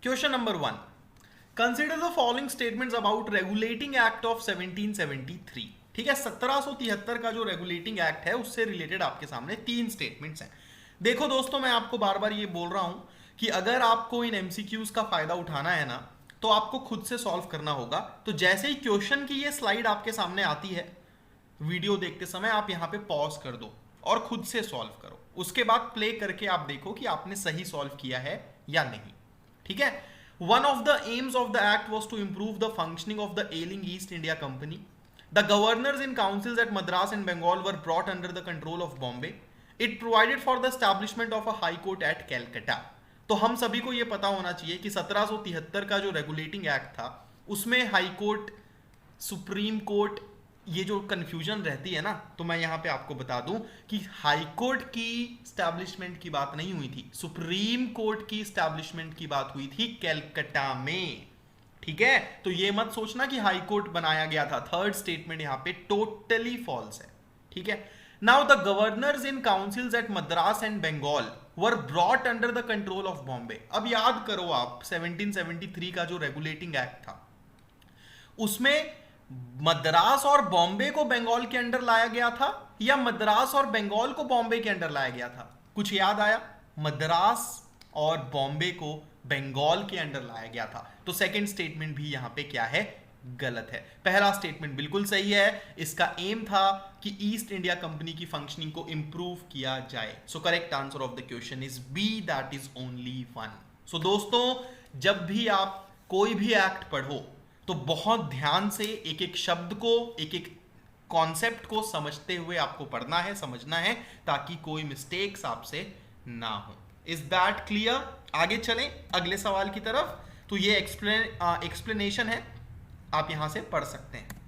Question number 1, consider the following statements about regulating act of 1773। ठीक है, 1773 का जो रेगुलेटिंग एक्ट है उससे रिलेटेड आपके सामने तीन स्टेटमेंट्स हैं। देखो दोस्तों, मैं आपको बार बार ये बोल रहा हूं कि अगर आपको इन एमसीक्यूज का फायदा उठाना है ना, तो आपको खुद से सॉल्व करना होगा। तो जैसे ही क्वेश्चन की ये स्लाइड आपके सामने आती है, वीडियो देखते समय आप यहां पे पॉज कर दो और खुद से सॉल्व करो। उसके बाद प्ले करके आप देखो कि आपने सही सॉल्व किया है या नहीं। ठीक है, one of the aims of the act was to improve the functioning of the ailing East India Company. The governors in councils at Madras and Bengal were brought under the control of Bombay. It provided for the establishment of a high court at Calcutta. तो हम सभी को यह पता होना चाहिए कि 1773 का जो रेगुलेटिंग एक्ट था उसमें हाई कोर्ट, सुप्रीम कोर्ट, ये जो कंफ्यूजन रहती है ना, तो मैं यहां पे आपको बता दूं कि हाई कोर्ट की स्टैब्लिशमेंट की बात नहीं हुई थी, सुप्रीम कोर्ट की स्टैब्लिशमेंट की बात हुई थी कैलकटा में। ठीक है, तो ये मत सोचना कि हाई कोर्ट बनाया गया था। थर्ड स्टेटमेंट यहां पे टोटली फॉल्स है। ठीक है, now the governors in councils at Madras and Bengal were brought under the control of Bombay. अब याद करो आप, 1773 का जो रेगुलेटिंग एक्ट था उसमें मद्रास और बॉम्बे को बंगाल के अंडर लाया गया था या मद्रास और बंगाल को बॉम्बे के अंडर लाया गया था? कुछ याद आया? मद्रास और बॉम्बे को बंगाल के अंडर लाया गया था। तो सेकंड स्टेटमेंट भी यहां पे क्या है? गलत है। पहला स्टेटमेंट बिल्कुल सही है। इसका एम था कि ईस्ट इंडिया कंपनी की फंक्शनिंग को इंप्रूव किया जाए। So correct answer of the question is B, that is only one. So दोस्तों, जब भी आप कोई भी एक्ट पढ़ो तो बहुत ध्यान से एक एक शब्द को, एक एक कॉन्सेप्ट को समझते हुए आपको पढ़ना है, समझना है, ताकि कोई मिस्टेक्स आपसे ना हो। Is that clear? आगे चलें अगले सवाल की तरफ। तो ये एक्सप्लेनेशन है, आप यहां से पढ़ सकते हैं।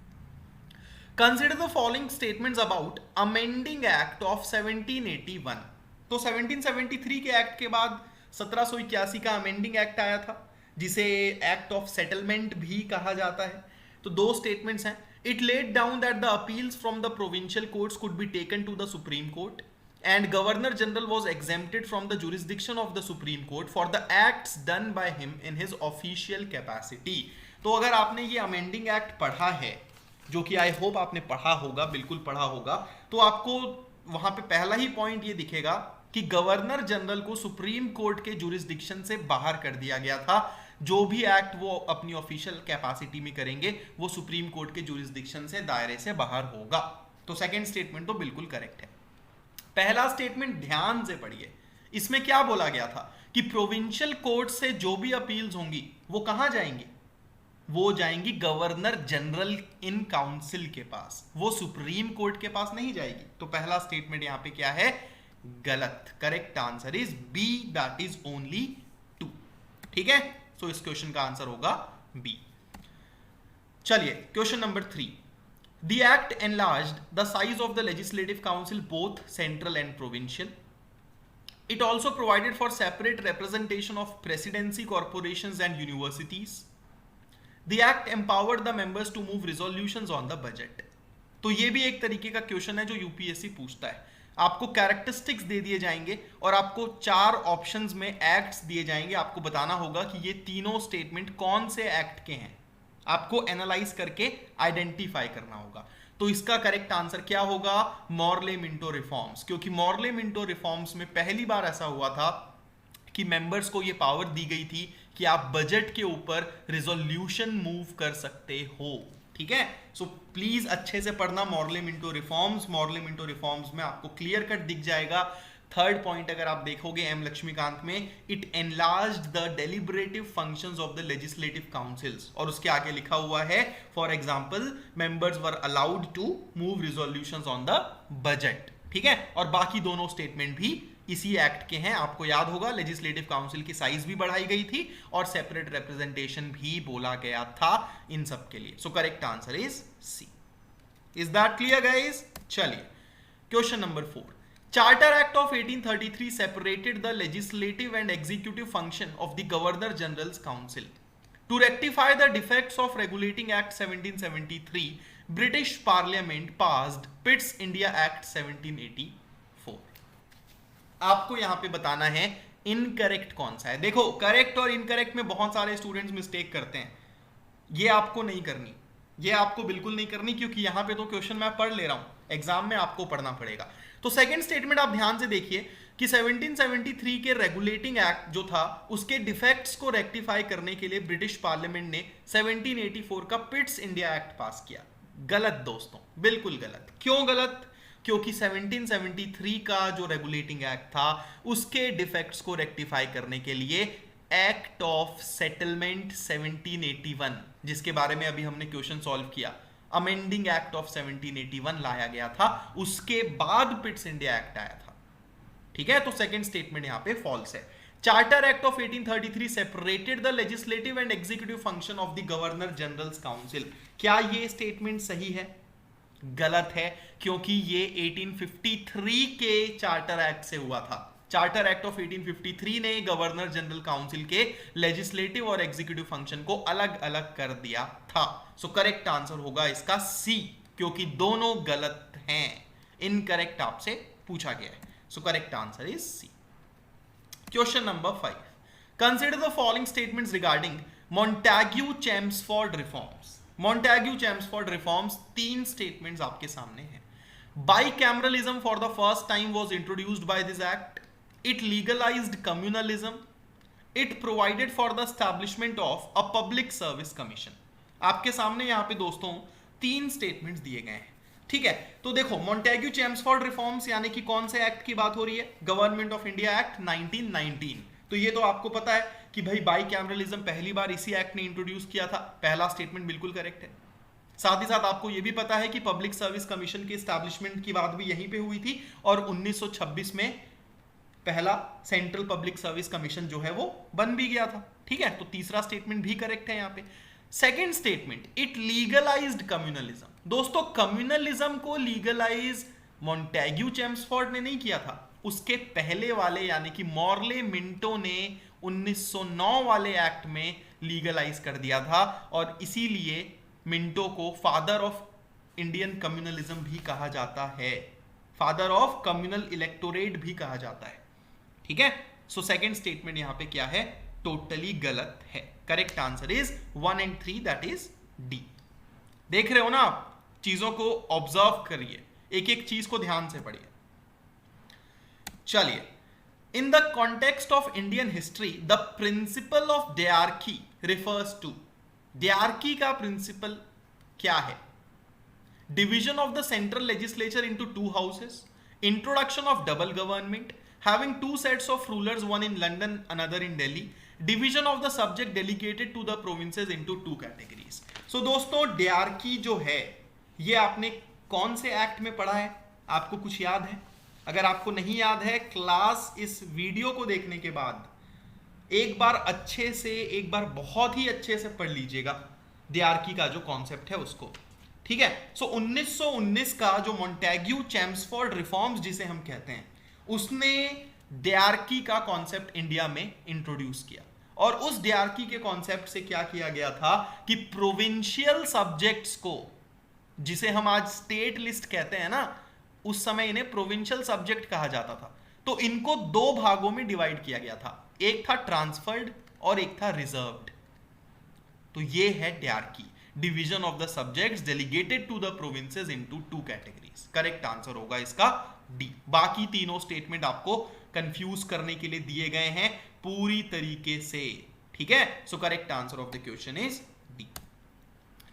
Consider the following statements about amending act of 1781। तो 1773 के एक्ट के बाद 1781 का अमेंडिंग एक्ट आया था, जिसे एक्ट ऑफ सेटलमेंट भी कहा जाता है। तो दो स्टेटमेंट्स हैं। It laid down that the appeals from the provincial courts could be taken to the supreme court and governor general was exempted from the jurisdiction of the supreme court for the acts done by him in his official capacity. तो अगर आपने ये amending act पढ़ा है, जो कि I hope आपने पढ़ा होगा, बिल्कुल पढ़ा होगा, तो आपको वहां पे पहला ही पॉइंट ये दिखेगा कि गवर्नर जनरल को सुप्रीम कोर्ट के जुरिस्डिक्शन से बाहर कर दिया गया था। जो भी एक्ट वो अपनी ऑफिशियल कैपेसिटी में करेंगे वो सुप्रीम कोर्ट के जुरिस्डिक्शन से, दायरे से बाहर होगा। तो सेकंड स्टेटमेंट तो बिल्कुल करेक्ट है। पहला स्टेटमेंट ध्यान से पढ़िए। इसमें क्या बोला गया था कि प्रोविंशियल कोर्ट से जो भी अपील्स होंगी वो कहां जाएंगी? वो जाएंगी गवर्नर जनरल इन काउंसिल के पास, वो सुप्रीम कोर्ट के पास नहीं जाएगी। तो पहला स्टेटमेंट यहां पे क्या है? गलत। Correct answer is B, that is only 2। ठीक है, सो इस क्वेश्चन का आंसर होगा बी। चलिए question number 3। The act enlarged the size of the legislative council both central and provincial. It also provided for separate representation of presidency, corporations and universities. The act empowered the members to move resolutions on the budget। तो ये भी एक तरीके का question है जो UPSC पूछता है। आपको कैरेक्टरिस्टिक्स दे दिए जाएंगे और आपको 4 ऑप्शंस में एक्ट्स दिए जाएंगे। आपको बताना होगा कि ये तीनों स्टेटमेंट कौन से एक्ट के हैं। आपको एनालाइज करके आइडेंटिफाई करना होगा। तो इसका करेक्ट आंसर क्या होगा? Morley Minto reforms. क्योंकि मॉर्ले मिंटो रिफॉर्म्स में पहली बार ऐसा हुआ था कि मेंबर्स को ये पावर दी गई थी कि आप बजट के ऊपर रिजोल्यूशन मूव कर सकते हो। ठीक है, सो प्लीज अच्छे से पढ़ना Morley Minto reforms. Morley Minto reforms में आपको क्लियर कट दिख जाएगा। थर्ड पॉइंट अगर आप देखोगे एम लक्ष्मीकांत में, it enlarged the deliberative functions of the legislative councils, और उसके आगे लिखा हुआ है for example members were allowed to move resolutions on the budget. ठीक है, और बाकी दोनों स्टेटमेंट भी इसी एक्ट के हैं। आपको याद होगा लेजिस्लेटिव काउंसिल की साइज भी बढ़ाई गई थी और सेपरेट रिप्रेजेंटेशन भी बोला गया था इन सब के लिए। So correct answer is C. Is that clear guys? चलिए question number 4। Charter act of 1833 separated the legislative and executive function of the governor generals council. To rectify the defects of regulating act 1773, British parliament passed Pitt's India act 1784। आपको यहां पे बताना है incorrect कौन सा है? देखो, करेक्ट और इनकरेक्ट में बहुत सारे स्टूडेंट्स मिस्टेक करते हैं, ये आपको नहीं करनी, ये आपको बिल्कुल नहीं करनी, क्योंकि यहां पे तो क्वेश्चन मैं पढ़ ले रहा हूं, एग्जाम में आपको पढ़ना पड़ेगा। तो सेकंड स्टेटमेंट आप ध्यान से देखिए कि 1773 के रेगुलेटिंग एक्ट जो था उसके डिफेक्ट्स को रेक्टिफाई करने के लिए ब्रिटिश पार्लियामेंट ने 1784 का पिट्स इंडिया एक्ट पास किया। गलत दोस्तों, बिल्कुल गलत। क्यों गलत? क्योंकि 1773 का जो रेगुलेटिंग एक्ट था उसके डिफेक्ट्स को रेक्टिफाई करने के लिए एक्ट ऑफ सेटलमेंट 1781, जिसके बारे में अभी हमने क्वेश्चन सॉल्व किया, अमेंडिंग एक्ट ऑफ 1781 लाया गया था, उसके बाद पिट्स इंडिया एक्ट आया था। ठीक है, तो सेकंड स्टेटमेंट यहां पे फॉल्स है। Charter act of 1833 separated the legislative and executive function of the governor generals council. क्या ये स्टेटमेंट सही है? गलत है, क्योंकि ये 1853 के चार्टर एक्ट से हुआ था। चार्टर एक्ट ऑफ 1853 ने गवर्नर जनरल काउंसिल के लेजिस्लेटिव और एग्जीक्यूटिव फंक्शन को अलग अलग कर दिया था। सो करेक्ट आंसर होगा इसका सी, क्योंकि दोनों गलत हैं। इनकरेक्ट आपसे पूछा गया है, so correct answer is C. Question number 5, consider the following statements regarding Montagu Chelmsford reforms. Montagu Chelmsford reforms, तीन स्टेटमेंट्स आपके सामने हैं। Bicameralism for the first time was introduced by this act, it legalized communalism, it provided for the establishment of a public service commission। आपके सामने यहां पे दोस्तों तीन स्टेटमेंट्स दिए गए हैं। ठीक है, तो देखो, मॉन्टेग्यू चेम्सफोर्ड रिफॉर्म्स यानी कि कौन से एक्ट की बात हो रही है? Government of India act 1919। तो ये तो आपको पता है कि भाई बाइकैमरलिज्म पहली बार इसी एक्ट ने इंट्रोड्यूस किया था। पहला स्टेटमेंट बिल्कुल करेक्ट है। साथ ही साथ आपको यह भी पता है कि पब्लिक सर्विस कमीशन की एस्टैब्लिशमेंट की बात भी यहीं पे हुई थी, और 1926 में पहला सेंट्रल पब्लिक सर्विस कमीशन जो है वो बन भी गया था। ठीक है, तो तीसरा स्टेटमेंट भी करेक्ट है यहां पे। Second statement, it legalised communalism. दोस्तों, कम्युनलिज्म को लीगलाइज मॉन्टेग्यू चेम्सफोर्ड ने नहीं किया था, उसके पहले वाले यानी कि मॉर्ले मिंटो ने 1909 वाले एक्ट में लीगलाइज कर दिया था, और इसीलिए मिंटो को फादर ऑफ इंडियन कम्युनलिज्म भी कहा जाता है, फादर ऑफ कम्युनल इलेक्टोरेट भी कहा जाता है। ठीक है, सो सेकंड स्टेटमेंट यहां पे क्या है? टोटली गलत है। Correct answer is 1 and 3, that is D. देख रहे हो ना आप, चीजों को ऑब्जर्व करिए, एक एक चीज को ध्यान से पढ़िए। चलिए, in the context of Indian history the principle of dyarchy refers to. Dyarchy का प्रिंसिपल क्या है? Division of the central legislature into 2 houses, introduction of double government, having 2 sets of rulers, one in London, another in Delhi, division of the subject delegated to the provinces into 2 categories। So दोस्तों, dyarchy जो है ये आपने कौन से act में पढ़ा है? आपको कुछ याद है? अगर आपको नहीं याद है, क्लास इस वीडियो को देखने के बाद एक बार अच्छे से, एक बार बहुत ही अच्छे से पढ़ लीजिएगा डायरकी का जो कॉन्सेप्ट है उसको। ठीक है, सो 1919 का जो मॉन्टेग्यू चेम्सफोर्ड रिफॉर्म्स जिसे हम कहते हैं, उसने डायरकी का कॉन्सेप्ट इंडिया में इंट्रोड्यूस किया, और उस डायरकी के कॉन्सेप्ट से क्या किया गया था कि प्रोविंशियल सब्जेक्ट्स को, जिसे हम आज स्टेट लिस्ट कहते हैं ना, उस समय इन्हें प्रोविंशियल सब्जेक्ट कहा जाता था। तो इनको 2 भागों में डिवाइड किया गया था, एक था ट्रांसफर्ड और एक था रिजर्व्ड। तो ये है dyarchy, division of the subjects delegated to the provinces into 2 categories. Correct answer होगा इसका डी। बाकी तीनों स्टेटमेंट आपको कंफ्यूज करने के लिए दिए गए हैं पूरी तरीके से। ठीक है, so correct answer of the question is D.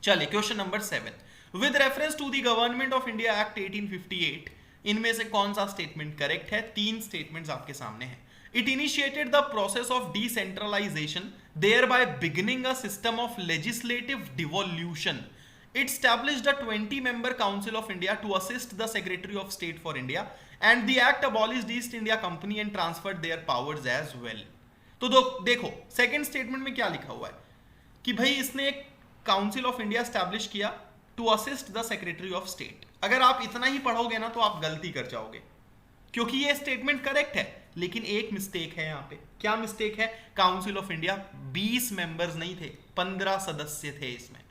चलिए, question number 7, with reference to the government of India act 1858, इनमें से कौन सा स्टेटमेंट करेक्ट है? 3 स्टेटमेंट्स आपके सामने हैं। It initiated the process of decentralisation, thereby beginning a system of legislative devolution. It established a 20-member Council of India to assist the Secretary of State for India, and the act abolished East India Company and transferred their powers as well। तो देखो, second statement में क्या लिखा हुआ है कि भाई इसने एक काउंसिल ऑफ इंडिया स्टैब्लिश किया to assist the secretary of state. अगर आप इतना ही पढ़ोगे ना तो आप गलती कर जाओगे, क्योंकि ये स्टेटमेंट करेक्ट है, लेकिन एक मिस्टेक है यहाँ पे। क्या मिस्टेक है? काउंसिल ऑफ इंडिया 20 मेंबर्स नहीं थे, 15 सदस्य थे, इसमें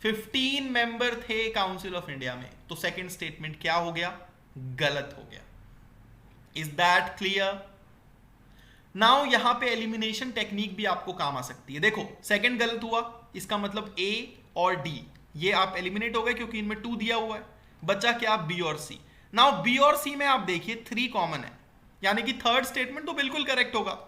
15 मेंबर थे काउंसिल ऑफ इंडिया में। तो सेकंड स्टेटमेंट क्या हो गया? गलत हो गया। Is that clear? नाउ यहां पे एलिमिनेशन टेक्निक भी आपको काम आ सकती है। देखो सेकंड गलत हुआ, इसका मतलब ए और डी ये आप एलिमिनेट हो गए क्योंकि इनमें 2 दिया हुआ है, बचा क्या बी और सी। नाउ बी और सी में आप देखिए 3 कॉमन है, यानी कि थर्ड स्टेटमेंट तो बिल्कुल करेक्ट होगा।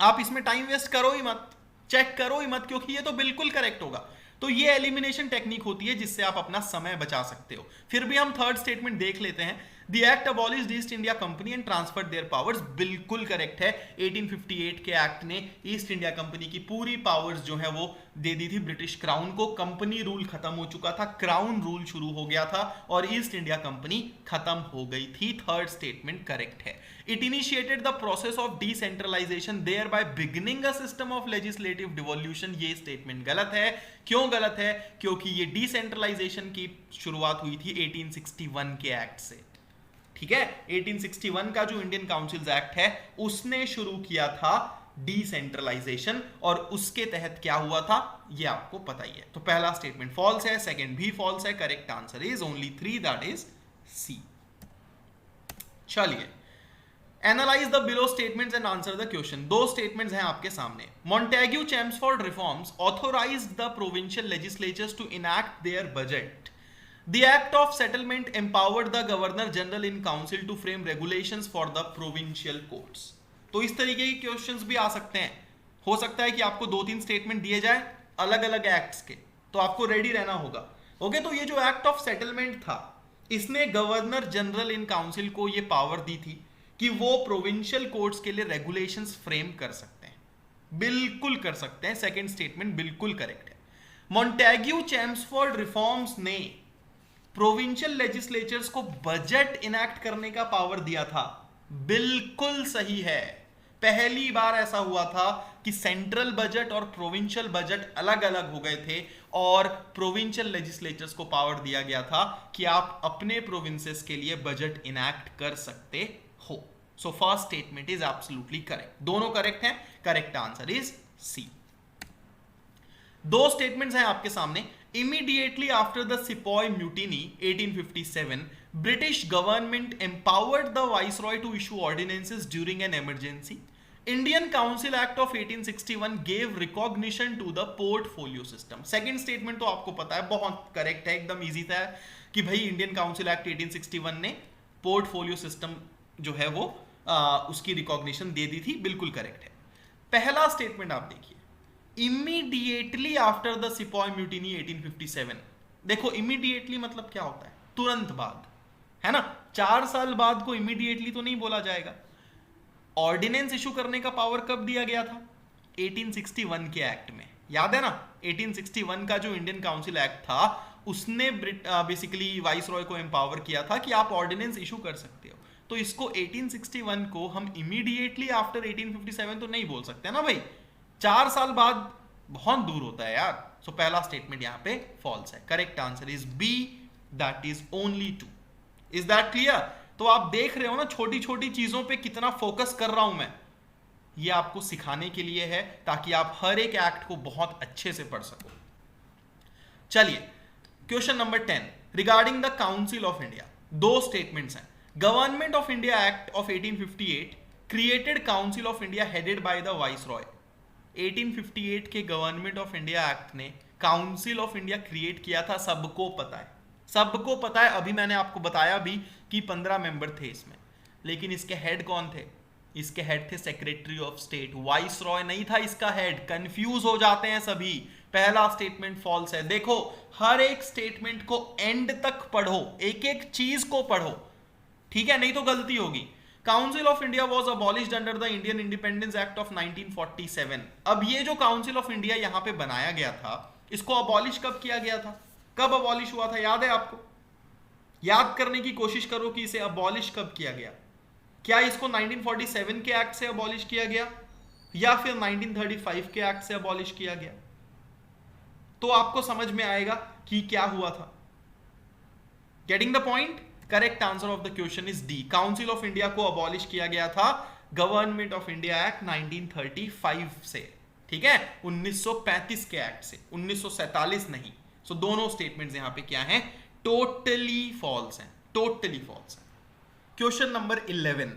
आप इसमें टाइम वेस्ट करो ही मत, चेक करो ही मत, क्योंकि ये तो बिल्कुल करेक्ट होगा। तो ये एलिमिनेशन टेक्निक होती है जिससे आप अपना समय बचा सकते हो। फिर भी हम थर्ड स्टेटमेंट देख लेते हैं। The act abolished east India company and transferred there powers, बिल्कुल करेक्ट है। 1858 के एक्ट ने ईस्ट इंडिया कंपनी की पूरी पावर्स जो है वो दे दी थी ब्रिटिश क्राउन को। कंपनी रूल खत्म हो चुका था, क्राउन रूल शुरू हो गया था और ईस्ट इंडिया कंपनी खत्म हो गई थी। थर्ड स्टेटमेंट करेक्ट है। It initiated the process of decentralisation thereby beginning a system of legislative devolution, ये स्टेटमेंट गलत है। क्यों गलत है? क्योंकि ये डिसेंट्रलाइजेशन की शुरुआत हुई थी 1861 के एक्ट से। ठीक है, 1861 का जो इंडियन काउंसिल्स एक्ट है उसने शुरू किया था डिसेंट्रलाइजेशन, और उसके तहत क्या हुआ था ये आपको पता ही है। तो पहला स्टेटमेंट फॉल्स है, सेकंड भी फॉल्स है। Correct answer is only 3, that is C. चलिए, analyse the below statements and answer the question. 2 statements हैं आपके सामने। Montagu Chelmsford reforms authorised the provincial legislatures to enact their budget. The Act of Settlement empowered the Governor General in Council to frame regulations for the provincial courts. तो इस तरीके के questions भी आ सकते हैं। हो सकता है कि आपको 2-3 स्टेटमेंट दिए जाए अलग अलग एक्ट्स के, तो आपको रेडी रहना होगा। ओके, तो ये जो एक्ट ऑफ सेटलमेंट था इसने गवर्नर जनरल इन काउंसिल को ये पावर दी थी कि वो प्रोविंशियल कोर्ट्स के लिए रेगुलेशंस फ्रेम कर सकते हैं। बिल्कुल कर सकते हैं, सेकेंड स्टेटमेंट बिल्कुल करेक्ट है। मॉन्टेग्यू चैम्सफोर्ड रिफॉर्म्स ने प्रोविंशियल लेजिस्लेचर्स को बजट इनैक्ट करने का पावर दिया था, बिल्कुल सही है। पहली बार ऐसा हुआ था कि सेंट्रल बजट और प्रोविंशियल बजट अलग अलग हो गए थे और प्रोविंशियल लेजिस्लेचर्स को पावर दिया गया था कि आप अपने प्रोविंसेस के लिए बजट इनैक्ट कर सकते हो। So first statement is absolutely correct, दोनों करेक्ट हैं। Correct answer is C. 2 statements हैं आपके सामने। Immediately after the Sepoy Mutiny 1857, British government empowered the Viceroy to issue ordinances during an emergency. Indian Council Act of 1861 gave recognition to the portfolio system. Second statement तो आपको पता है, बहुत correct है, एकदम इजी था कि भाई इंडियन काउंसिल एक्ट 1861 ने पोर्टफोलियो सिस्टम जो है वो उसकी रिकॉग्निशन दे दी थी, बिल्कुल करेक्ट है। पहला स्टेटमेंट आप देखिए, immediately after the sepoy mutiny 1857। देखो इमीडिएटली मतलब क्या होता है? तुरंत बाद, है ना। 4 साल बाद को इमीडिएटली तो नहीं बोला जाएगा। ऑर्डिनेंस इशू करने का पावर कब दिया गया था? 1861 के एक्ट में, याद है ना। 1861 का जो इंडियन काउंसिल एक्ट था उसने बेसिकली वाइस रॉय को एम्पावर किया था कि आप ऑर्डिनेंस इशू कर सकते हो। तो इसको 1861 को हम इमीडिएटली आफ्टर 1857 तो नहीं बोल सकते ना भाई, 4 साल बाद बहुत दूर होता है यार। सो पहला स्टेटमेंट यहां पे फॉल्स है। Correct answer is B, that is only 2। Is that clear? तो आप देख रहे हो ना छोटी छोटी चीजों पे कितना फोकस कर रहा हूं मैं। ये आपको सिखाने के लिए है ताकि आप हर एक एक्ट को बहुत अच्छे से पढ़ सको। चलिए, question number 10 regarding the council of India. 2 statements हैं। Government of India act of 1858 created council of India headed by the viceroy. 1858 के गवर्नमेंट ऑफ इंडिया एक्ट ने काउंसिल ऑफ इंडिया क्रिएट किया था, सबको पता है, सबको पता है। अभी मैंने आपको बताया भी कि 15 मेंबर थे इसमें, लेकिन इसके हेड कौन थे? इसके हेड थे secretary of state, vice Roy नहीं था इसका हेड। कंफ्यूज हो जाते हैं सभी। पहला स्टेटमेंट फॉल्स है। देखो हर एक स्टेटमेंट को एंड तक पढ़ो, एक एक चीज को पढ़ो, ठीक है, नहीं तो गलती होगी। Council of India was abolished under the Indian independence act of 1947। अब ये जो काउंसिल ऑफ इंडिया यहां पे बनाया गया था, इसको अबॉलिश कब किया गया था? कब अबॉलिश हुआ था, याद है आपको? याद करने की कोशिश करो कि इसे अबॉलिश कब किया गया। क्या इसको 1947 के एक्ट से अबॉलिश किया गया या फिर 1935 के एक्ट से अबॉलिश किया गया? तो आपको समझ में आएगा कि क्या हुआ था। Getting the point? Correct answer of the question is D. Council of India को अबॉलिश किया गया था गवर्नमेंट ऑफ इंडिया एक्ट 1935 से, ठीक है, 1935 के एक्ट से, 1947 नहीं। सो दोनों स्टेटमेंट्स यहां पे क्या हैं? टोटली फॉल्स हैं, टोटली फॉल्स हैं। Question number 11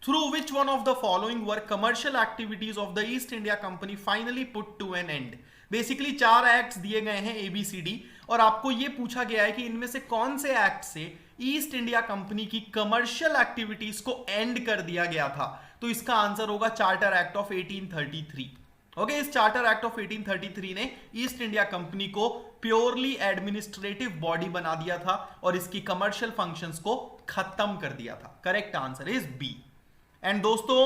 through which one of the following were commercial activities of the East India Company finally put to an end। Basically 4 acts दिए गए हैं ABCD और आपको यह पूछा गया है कि इनमें से कौन से एक्ट से ईस्ट इंडिया कंपनी की कमर्शियल एक्टिविटीज को एंड कर दिया गया था। तो इसका आंसर होगा चार्टर एक्ट ऑफ 1833। ओके, इस चार्टर एक्ट ऑफ 1833 ने ईस्ट इंडिया कंपनी को प्योरली एडमिनिस्ट्रेटिव बॉडी बना दिया था और इसकी कमर्शियल फंक्शंस को खत्म कर दिया था। Correct answer is B. And दोस्तों,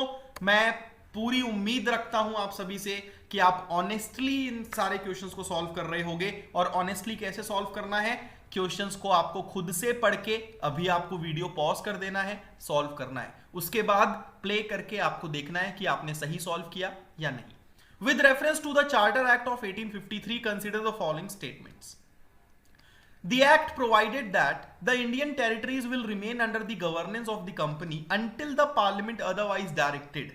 मैं पूरी उम्मीद रखता हूं आप सभी से कि आप ऑनेस्टली इन सारे क्वेश्चंस को सॉल्व कर रहे होंगे। और ऑनेस्टली कैसे सॉल्व करना है, क्वेश्चंस को आपको खुद से पढ़ के अभी आपको वीडियो पॉज कर देना है, सॉल्व करना है, उसके बाद प्ले करके आपको देखना है कि आपने सही सॉल्व किया या नहीं। With reference to the Charter Act of 1853, consider the following statements. The act provided that the Indian territories will remain under the governance of the company until the parliament otherwise directed.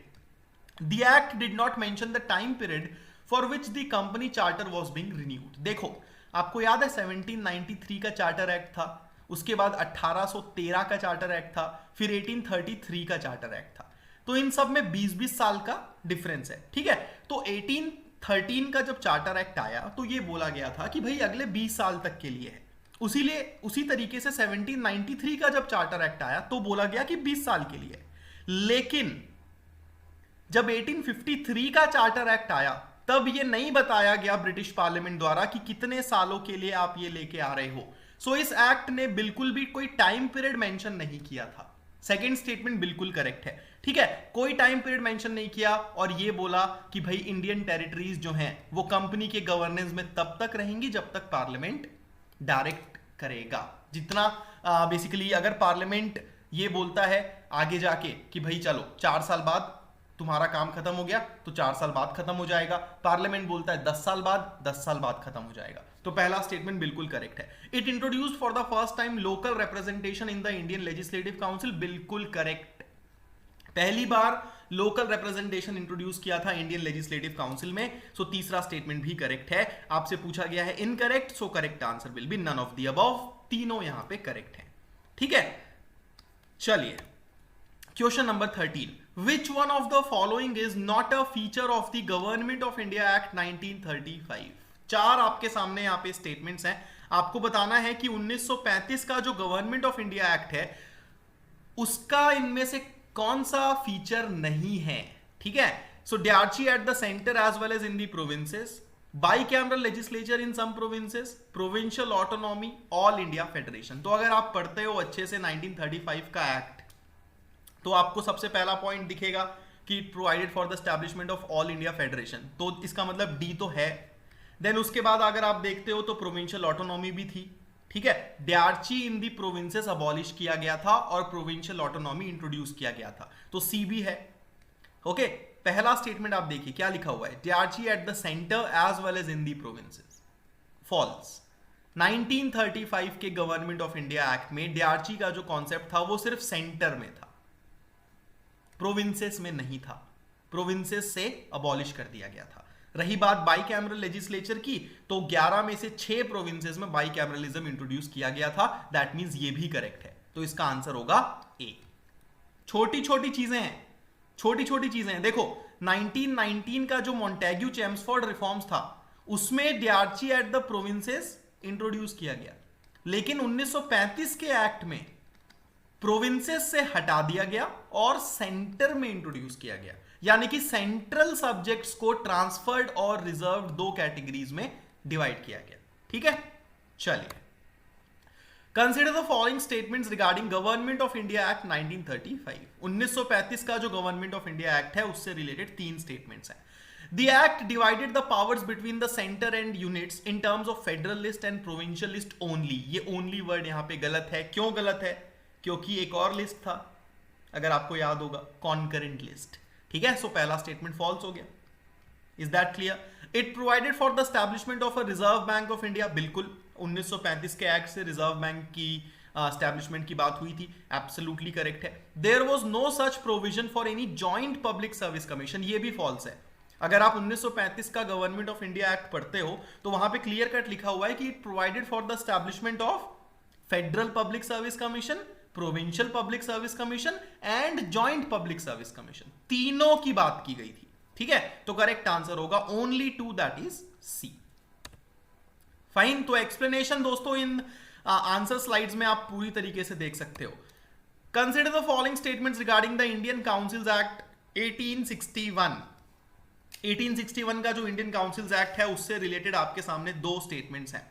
The act did not mention the time period for which the company charter was being renewed. देखो, आपको याद है 1793 का charter act था, उसके बाद 1813 का charter act था, फिर 1833 का चार्टर एक्ट था। तो इन सब में 20-20 साल का डिफरेंस है। ठीक है, तो 1813 का जब चार्टर एक्ट आया तो ये बोला गया था कि भाई अगले 20 साल तक के लिए है। उसी तरीके से 1793 का जब चार्टर एक्ट आया तो बोला गया कि 20 साल के लिए। लेकिन जब 1853 का चार्टर एक्ट आया तब ये नहीं बताया गया ब्रिटिश पार्लियामेंट द्वारा कि कितने सालों के लिए आप ये लेके आ रहे हो। सो इस एक्ट ने बिल्कुल भी कोई टाइम पीरियड मेंशन नहीं किया था। सेकेंड स्टेटमेंट बिल्कुल करेक्ट है। ठीक है, कोई टाइम पीरियड मेंशन नहीं किया और ये बोला कि भाई इंडियन टेरिटरीज जो हैं वो कंपनी के गवर्नेंस में तब तक रहेंगी जब तक पार्लियामेंट डायरेक्ट करेगा। जितना बेसिकली अगर पार्लियामेंट ये बोलता है आगे जाके कि भाई चलो 4 साल बाद तुम्हारा काम खत्म हो गया तो 4 साल बाद खत्म हो जाएगा, पार्लियामेंट बोलता है 10 साल बाद, 10 साल बाद खत्म हो जाएगा। तो पहला स्टेटमेंट बिल्कुल करेक्ट है। It introduced for the first time local representation in the Indian legislative council, बिल्कुल करेक्ट। पहली बार लोकल रिप्रेजेंटेशन इंट्रोड्यूस किया था इंडियन लेजिस्लेटिव काउंसिल में। सो तीसरा स्टेटमेंट भी करेक्ट है। आपसे पूछा गया है incorrect, so correct answer will be none of the above. तीनों यहां पे करेक्ट है। ठीक है, चलिए question number 13, which one of the following is not a feature of the Government of India Act 1935? 4 आपके सामने यहाँ पे स्टेटमेंट्स हैं। आपको बताना है कि 1935 का जो गवर्नमेंट ऑफ इंडिया एक्ट है उसका इनमें से कौन सा फीचर नहीं है। ठीक है, सो diarchy at the center as well as in the provinces, bicameral legislature in some provinces, provincial autonomy, all India federation। तो अगर आप पढ़ते हो अच्छे से 1935 का एक्ट तो आपको सबसे पहला पॉइंट दिखेगा कि it provided for the establishment of all India federation, तो इसका मतलब डी तो है। देन उसके बाद अगर आप देखते हो तो प्रोविंशियल ऑटोनॉमी भी थी। ठीक है, diarchy in the provinces abolish किया गया था और प्रोविंशियल ऑटोनॉमी इंट्रोड्यूस किया गया था, तो सी भी है। ओके, पहला स्टेटमेंट आप देखिए क्या लिखा हुआ है, diarchy at the centre as well as in the provinces, false. 1935 के गवर्नमेंट ऑफ इंडिया एक्ट में diarchy का जो कॉन्सेप्ट था वो सिर्फ सेंटर में था, प्रोविंसेस में नहीं था, प्रोविंसेस से अबॉलिश कर दिया गया था। रही बात बाईकैमरल लेजिस्लेचर की, तो 11 में से 6 प्रोविंसेस में बाईकैमरलिज्म इंट्रोड्यूस किया गया था। दैट मींस ये भी करेक्ट है, तो इसका आंसर होगा ए। छोटी छोटी चीजें हैं, छोटी छोटी चीजें हैं। देखो 1919 का जो मॉन्टेग्यू चेम्सफोर्ड रिफॉर्म्स था उसमें diarchy at the provinces introduce किया गया, लेकिन 1935 के एक्ट में प्रोविंसेस से हटा दिया गया और सेंटर में इंट्रोड्यूस किया गया, यानी कि सेंट्रल सब्जेक्ट्स को ट्रांसफर्ड और रिजर्व्ड 2 कैटेगरीज में डिवाइड किया गया। ठीक है, चलिए consider the following statements regarding government of India act 1935। 1935 का जो गवर्नमेंट ऑफ इंडिया एक्ट है उससे रिलेटेड 3 स्टेटमेंट्स हैं। The act divided the powers between the center and units in terms of federal list and provincial list only। ये only word यहां पे गलत है। क्यों गलत है? क्योंकि एक और लिस्ट था, अगर आपको याद होगा, कॉन्करेंट लिस्ट। ठीक है, सो पहला स्टेटमेंट फॉल्स हो गया। Is that clear? It provided for the establishment of a reserve bank of India, बिल्कुल 1935 के एक्ट से रिजर्व बैंक की एस्टैब्लिशमेंट की बात हुई थी, एब्सोल्युटली करेक्ट है। There was no such provision for any joint public service commission, ये भी फॉल्स है। अगर आप 1935 का गवर्नमेंट ऑफ इंडिया एक्ट पढ़ते हो तो वहां पे क्लियर कट लिखा हुआ है कि it provided for the establishment of federal public service commission, provincial public service commission and joint public service commission, तीनों की बात की गई थी। ठीक है, तो करेक्ट आंसर होगा only 2, that is C. Fine, तो एक्सप्लेनेशन दोस्तों इन आंसर स्लाइड्स में आप पूरी तरीके से देख सकते हो। Consider the following statements regarding the Indian councils act 1861। 1861 का जो इंडियन काउंसिल्स एक्ट है उससे रिलेटेड आपके सामने दो स्टेटमेंट्स हैं।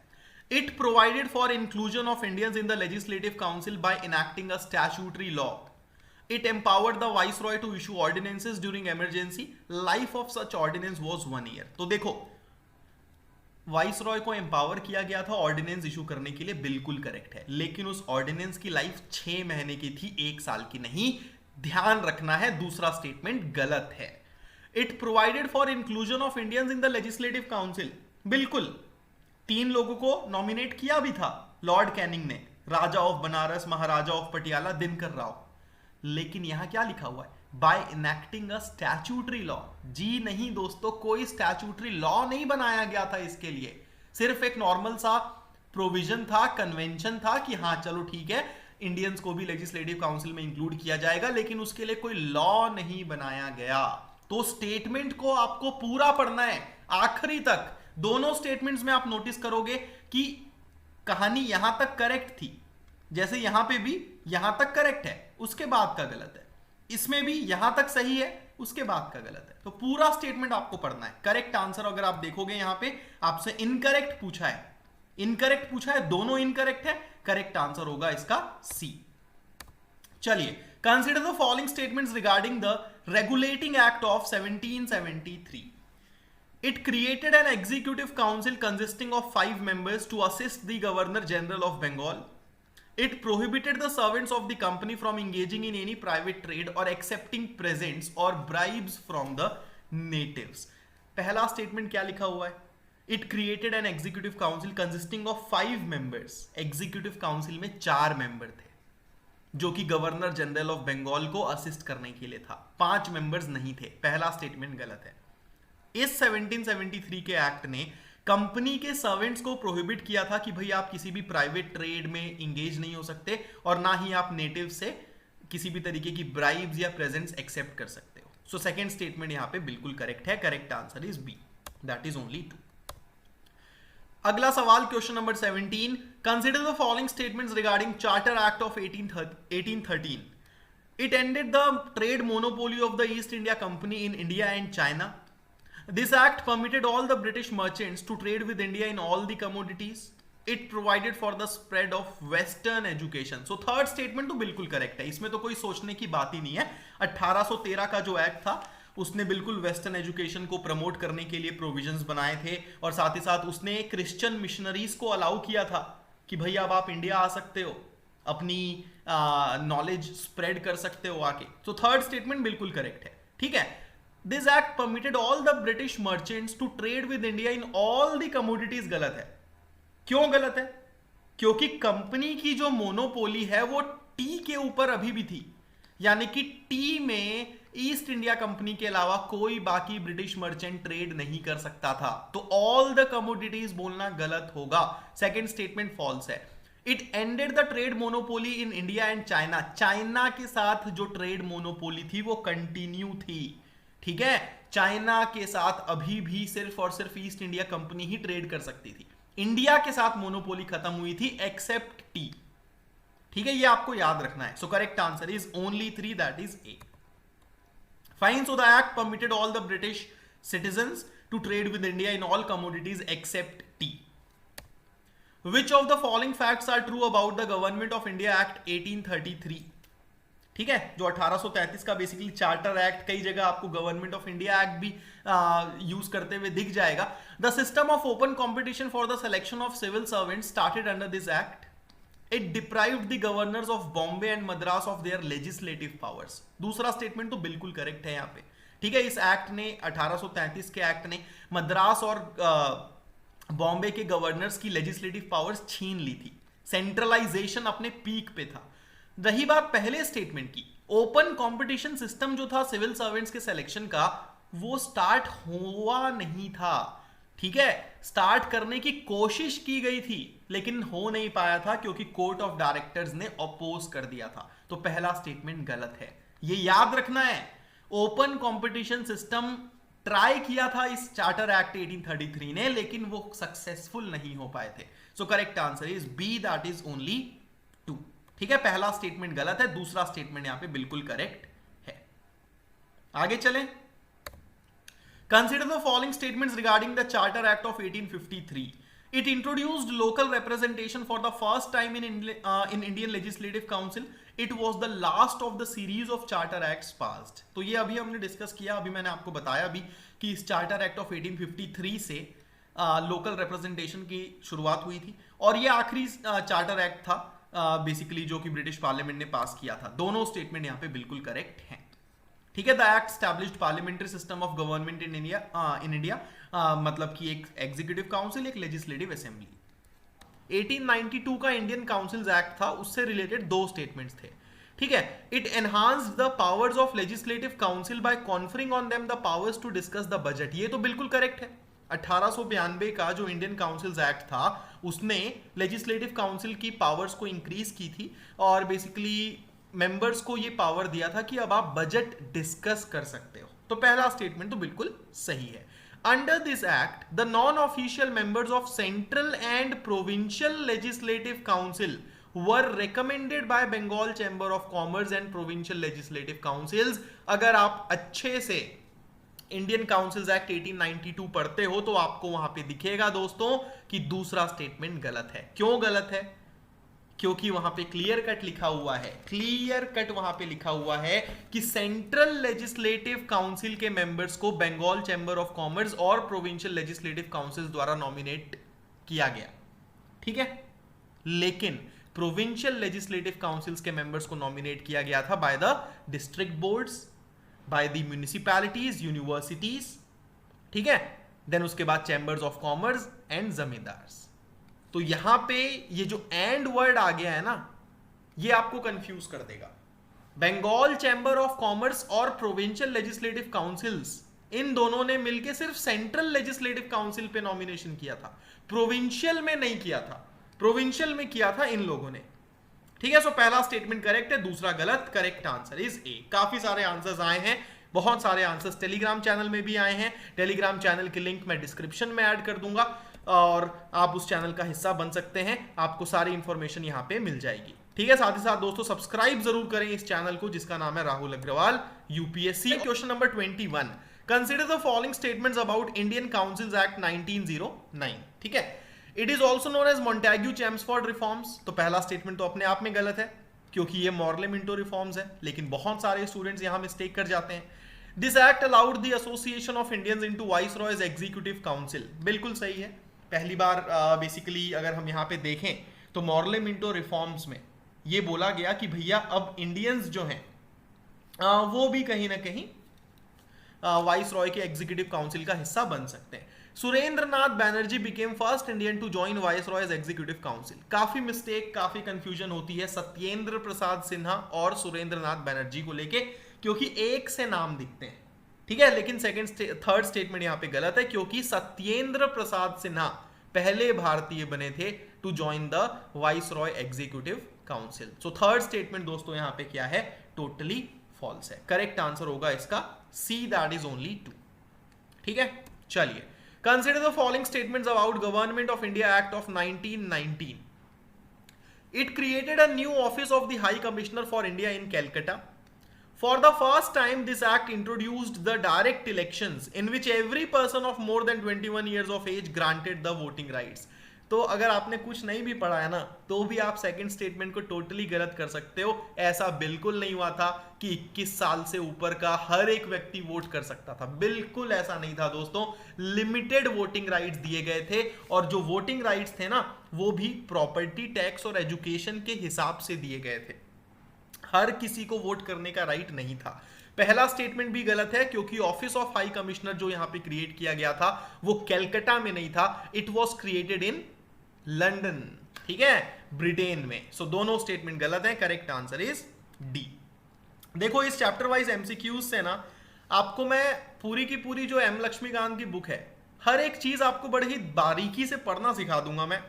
It provided for inclusion of Indians in the legislative council by enacting a statutory law. It empowered the viceroy to issue ordinances during emergency. Life of such ordinance was 1 year. तो देखो, viceroy को empower किया गया था ordinance issue करने के लिए, बिल्कुल करेक्ट है, लेकिन उस ऑर्डिनेंस की लाइफ 6 महीने की थी, 1 साल की नहीं। ध्यान रखना है, दूसरा स्टेटमेंट गलत है। It provided for inclusion of Indians in the legislative council, बिल्कुल 3 लोगों को नॉमिनेट किया भी था लॉर्ड कैनिंग ने, राजा ऑफ बनारस, महाराजा ऑफ पटियाला, दिनकर राव। लेकिन यहां क्या लिखा हुआ है? By enacting a statutory law. जी नहीं दोस्तों, कोई स्टैट्यूटरी लॉ नहीं बनाया गया था इसके लिए, सिर्फ एक नॉर्मल सा प्रोविजन था, कन्वेंशन था कि हाँ चलो ठीक है, इंडियंस को भी लेजिस्लेटिव काउंसिल में इंक्लूड किया जाएगा, लेकिन उसके लिए कोई लॉ नहीं बनाया गया। तो स्टेटमेंट को आपको पूरा पढ़ना है आखिरी तक। दोनों स्टेटमेंट्स में आप नोटिस करोगे कि कहानी यहां तक करेक्ट थी, जैसे यहां पे भी यहां तक करेक्ट है, उसके बाद का गलत है, इसमें भी यहां तक सही है, उसके बाद का गलत है। तो पूरा स्टेटमेंट आपको पढ़ना है। करेक्ट आंसर अगर आप देखोगे यहां पे आपसे इनकरेक्ट पूछा है, इनकरेक्ट पूछा है, दोनों इनकरेक्ट है, करेक्ट आंसर होगा इसका सी। चलिए, consider the following statements regarding the regulating act of 1773। It created an executive council consisting of 5 members to assist the Governor General of Bengal. It prohibited the servants of the company from engaging in any private trade or accepting presents or bribes from the natives. पहला statement क्या लिखा हुआ है? It created an executive council consisting of 5 members. Executive council में 4 member थे, जो कि governor general of Bengal को असिस्ट करने के लिए था। 5 मेंबर्स नहीं थे। पहला स्टेटमेंट गलत है। इस 1773 के एक्ट ने कंपनी के सर्वेंट्स को प्रोहिबिट किया था कि भाई आप किसी भी प्राइवेट ट्रेड में इंगेज नहीं हो सकते, और ना ही आप नेटिव से किसी भी तरीके की ब्राइब्स या प्रेजेंट्स एक्सेप्ट कर सकते हो। सो सेकंड स्टेटमेंट यहां पे बिल्कुल करेक्ट है। Correct answer is B, that is only 2। अगला सवाल, question number 17। Consider the following statements regarding charter act of 1813। It ended the trade monopoly of the east India company in India and China. This act permitted all the British merchants to trade with India in all the commodities. It provided for the spread of Western education. So third statement तो बिल्कुल correct है, इसमें तो कोई सोचने की बात ही नहीं है। 1813 का जो एक्ट था उसने बिल्कुल वेस्टर्न एजुकेशन को प्रमोट करने के लिए प्रोविजंस बनाए थे, और साथ ही साथ उसने क्रिश्चियन मिशनरीज को अलाउ किया था कि भाई अब आप इंडिया आ सकते हो, अपनी नॉलेज स्प्रेड कर सकते हो आके। तो थर्ड स्टेटमेंट बिल्कुल करेक्ट है। ठीक है, This act permitted all the British merchants to trade with India in all the commodities गलत है। क्यों गलत है? क्योंकि कंपनी की जो मोनोपोली है वो टी के ऊपर अभी भी थी, यानी कि टी में ईस्ट इंडिया कंपनी के अलावा कोई बाकी ब्रिटिश मर्चेंट ट्रेड नहीं कर सकता था। तो ऑल द कमोडिटीज बोलना गलत होगा, सेकेंड स्टेटमेंट फॉल्स है। It ended the trade monopoly in India and China. China के साथ जो ट्रेड मोनोपोली थी वो कंटिन्यू थी। ठीक है, चाइना के साथ अभी भी सिर्फ और सिर्फ ईस्ट इंडिया कंपनी ही ट्रेड कर सकती थी। इंडिया के साथ मोनोपोली खत्म हुई थी एक्सेप्ट टी। ठीक है, ये आपको याद रखना है। So correct answer is only 3, that is A. Fine, so the act permitted all the British citizens to trade with India in all commodities except tea. Which of the following facts are true about the government of India act 1833? ठीक है, जो 1833 का basically charter act, कई जगह आपको government of India act भी use करते हुए दिख जाएगा। The system of open competition for the selection of civil servants started under this act. It deprived the governors of Bombay and Madras of their legislative powers. दूसरा statement तो बिल्कुल correct है यहाँ पे. ठीक है, इस एक्ट ने 1833 के एक्ट ने मद्रास और बॉम्बे के गवर्नर्स की लेजिस्लेटिव पावर्स छीन ली थी. सेंट्रलाइजेशन अपने पीक पे था. रही बात पहले स्टेटमेंट की, ओपन कंपटीशन सिस्टम जो था सिविल सर्वेंट्स के सिलेक्शन का, वो स्टार्ट हुआ नहीं था. ठीक है, स्टार्ट करने की कोशिश की गई थी लेकिन हो नहीं पाया था क्योंकि कोर्ट ऑफ डायरेक्टर्स ने अपोज कर दिया था। तो पहला स्टेटमेंट गलत है, ये याद रखना है। ओपन कंपटीशन सिस्टम ट्राई किया था इस चार्टर एक्ट 1833 ने, लेकिन वो सक्सेसफुल नहीं हो पाए थे। So correct answer is B, that is only 2। ठीक है, पहला स्टेटमेंट गलत है, दूसरा स्टेटमेंट यहां पे बिल्कुल करेक्ट है। आगे चलें। Consider the following statements regarding the Charter Act of 1853. It introduced local representation for the first time in Indian Legislative Council. It was the last of the series of Charter Acts passed. तो ये अभी हमने discuss किया, अभी मैंने आपको बताया भी कि इस Charter Act of 1853 से लोकल रिप्रेजेंटेशन की शुरुआत हुई थी और ये आखिरी चार्टर एक्ट था बेसिकली जो कि ब्रिटिश पार्लियामेंट ने पास किया था। दोनों स्टेटमेंट यहाँ पे बिल्कुल करेक्ट हैं। ठीक है, the act established parliamentary system of government in India, मतलब कि एक एग्जीक्यूटिव काउंसिल, एक लेजिस्लेटिव असेंबली। 1892 का इंडियन काउंसिल्स एक्ट था, उससे रिलेटेड दो स्टेटमेंट्स थे। ठीक है, it enhanced the powers of legislative council by conferring on them the powers to discuss the budget. ये तो बिल्कुल करेक्ट है। 1892 का जो इंडियन काउंसिल्स एक्ट था उसने लेजिस्लेटिव काउंसिल की पावर्स को इंक्रीज की थी और बेसिकली मेंबर्स को ये पावर दिया था कि अब आप बजट डिस्कस कर सकते हो। तो पहला स्टेटमेंट तो बिल्कुल सही है। Under this act the non official members of central and provincial legislative council were recommended by Bengal chamber of commerce and provincial legislative councils. अगर आप अच्छे से इंडियन काउंसिल्स एक्ट 1892 पढ़ते हो तो आपको वहां पे दिखेगा दोस्तों कि दूसरा स्टेटमेंट गलत है। क्यों गलत है? क्योंकि वहां पे क्लियर कट लिखा हुआ है, क्लियर कट वहां पे लिखा हुआ है कि सेंट्रल लेजिस्लेटिव काउंसिल के मेंबर्स को बंगाल चैम्बर ऑफ कॉमर्स और प्रोविंशियल लेजिस्लेटिव काउंसिल्स द्वारा नॉमिनेट किया गया। ठीक है, लेकिन प्रोविंशियल लेजिस्लेटिव काउंसिल्स के मेंबर्स को नॉमिनेट किया गया था by the district boards, by the municipalities, universities. ठीक है, देन उसके बाद chambers of commerce and zamindars. तो यहां पे ये जो एंड वर्ड आ गया है ना, ये आपको कंफ्यूज कर देगा। बंगाल चैम्बर ऑफ कॉमर्स और प्रोविंशियल लेजिस्लेटिव काउंसिल्स, इन दोनों ने मिलकर सिर्फ सेंट्रल लेजिस्लेटिव काउंसिल पे नॉमिनेशन किया था, प्रोविंशियल में नहीं किया था। प्रोविंशियल में किया था इन लोगों ने। ठीक है, सो पहला स्टेटमेंट करेक्ट है, दूसरा गलत। करेक्ट आंसर इज ए। काफी सारे आंसर्स आए हैं, बहुत सारे आंसर्स टेलीग्राम चैनल में भी आए हैं। टेलीग्राम चैनल की लिंक मैं डिस्क्रिप्शन में ऐड कर दूंगा और आप उस चैनल का हिस्सा बन सकते हैं, आपको सारी इंफॉर्मेशन यहां पे मिल जाएगी। ठीक है, साथ ही साथ दोस्तों सब्सक्राइब जरूर करें इस चैनल को जिसका नाम है Rahul Agarwal UPSC. Question number 21, consider the following statements about Indian councils act 1909। ठीक है, it is also known as Montagu Chelmsford reforms. तो पहला स्टेटमेंट तो अपने आप में गलत है क्योंकि ये मॉर्ले मिंटो रिफॉर्म्स है, लेकिन बहुत सारे स्टूडेंट्स यहां मिस्टेक कर जाते हैं। This act allowed the association of Indians into viceroys executive council. बिल्कुल सही है। पहली बार बेसिकली अगर हम यहाँ पे देखें तो मॉर्ले मिंटो रिफॉर्म्स में ये बोला गया कि भैया अब इंडियंस जो हैं वो भी कहीं ना कहीं वाइसरॉय के एग्जीक्यूटिव काउंसिल का हिस्सा बन सकते हैं। Surendra Nath Banerjee became first Indian to join viceroy's executive council. काफी मिस्टेक, काफी कंफ्यूजन होती है सत्येंद्र प्रसाद सिन्हा और सुरेंद्र नाथ बैनर्जी को लेके, क्योंकि एक से नाम दिखते हैं। ठीक है, लेकिन थर्ड स्टेटमेंट यहां पे गलत है क्योंकि सत्येंद्र प्रसाद सिन्हा पहले भारतीय बने थे to join the viceroy executive council. So third statement दोस्तों यहां पे क्या है? टोटली फॉल्स है। करेक्ट आंसर होगा इसका सी, दैट इज ओनली 2। ठीक है, चलिए consider the following statements about government of India act of 1919। It created a new office of the high commissioner for India in Calcutta. For the first time, this act introduced the direct elections in which every person of more than 21 years of age granted the voting rights. तो अगर आपने कुछ नहीं भी पढ़ा है ना, तो भी आप सेकंड स्टेटमेंट को टोटली गलत कर सकते हो। ऐसा बिल्कुल नहीं हुआ था कि 21 साल से ऊपर का हर एक व्यक्ति वोट कर सकता था, बिल्कुल ऐसा नहीं था दोस्तों। लिमिटेड वोटिंग राइट्स दिए गए थे और जो वोटिंग राइट्स थे ना, वो भी प्रॉपर्टी टैक्स और एजुकेशन के हिसाब से दिए गए थे। हर किसी को वोट करने का राइट नहीं था। पहला स्टेटमेंट भी गलत है क्योंकि ऑफिस ऑफ हाई कमिश्नर जो यहां पे क्रिएट किया गया था वो कलकत्ता में नहीं था, it was created in London. ठीक है, ब्रिटेन में। सो दोनों स्टेटमेंट गलत है। Correct answer is D. देखो इस चैप्टर वाइज एमसीक्यूज से ना आपको मैं पूरी की पूरी जो एम लक्ष्मीकांत की बुक है हर एक चीज आपको बड़े ही बारीकी से पढ़ना सिखा दूंगा मैं।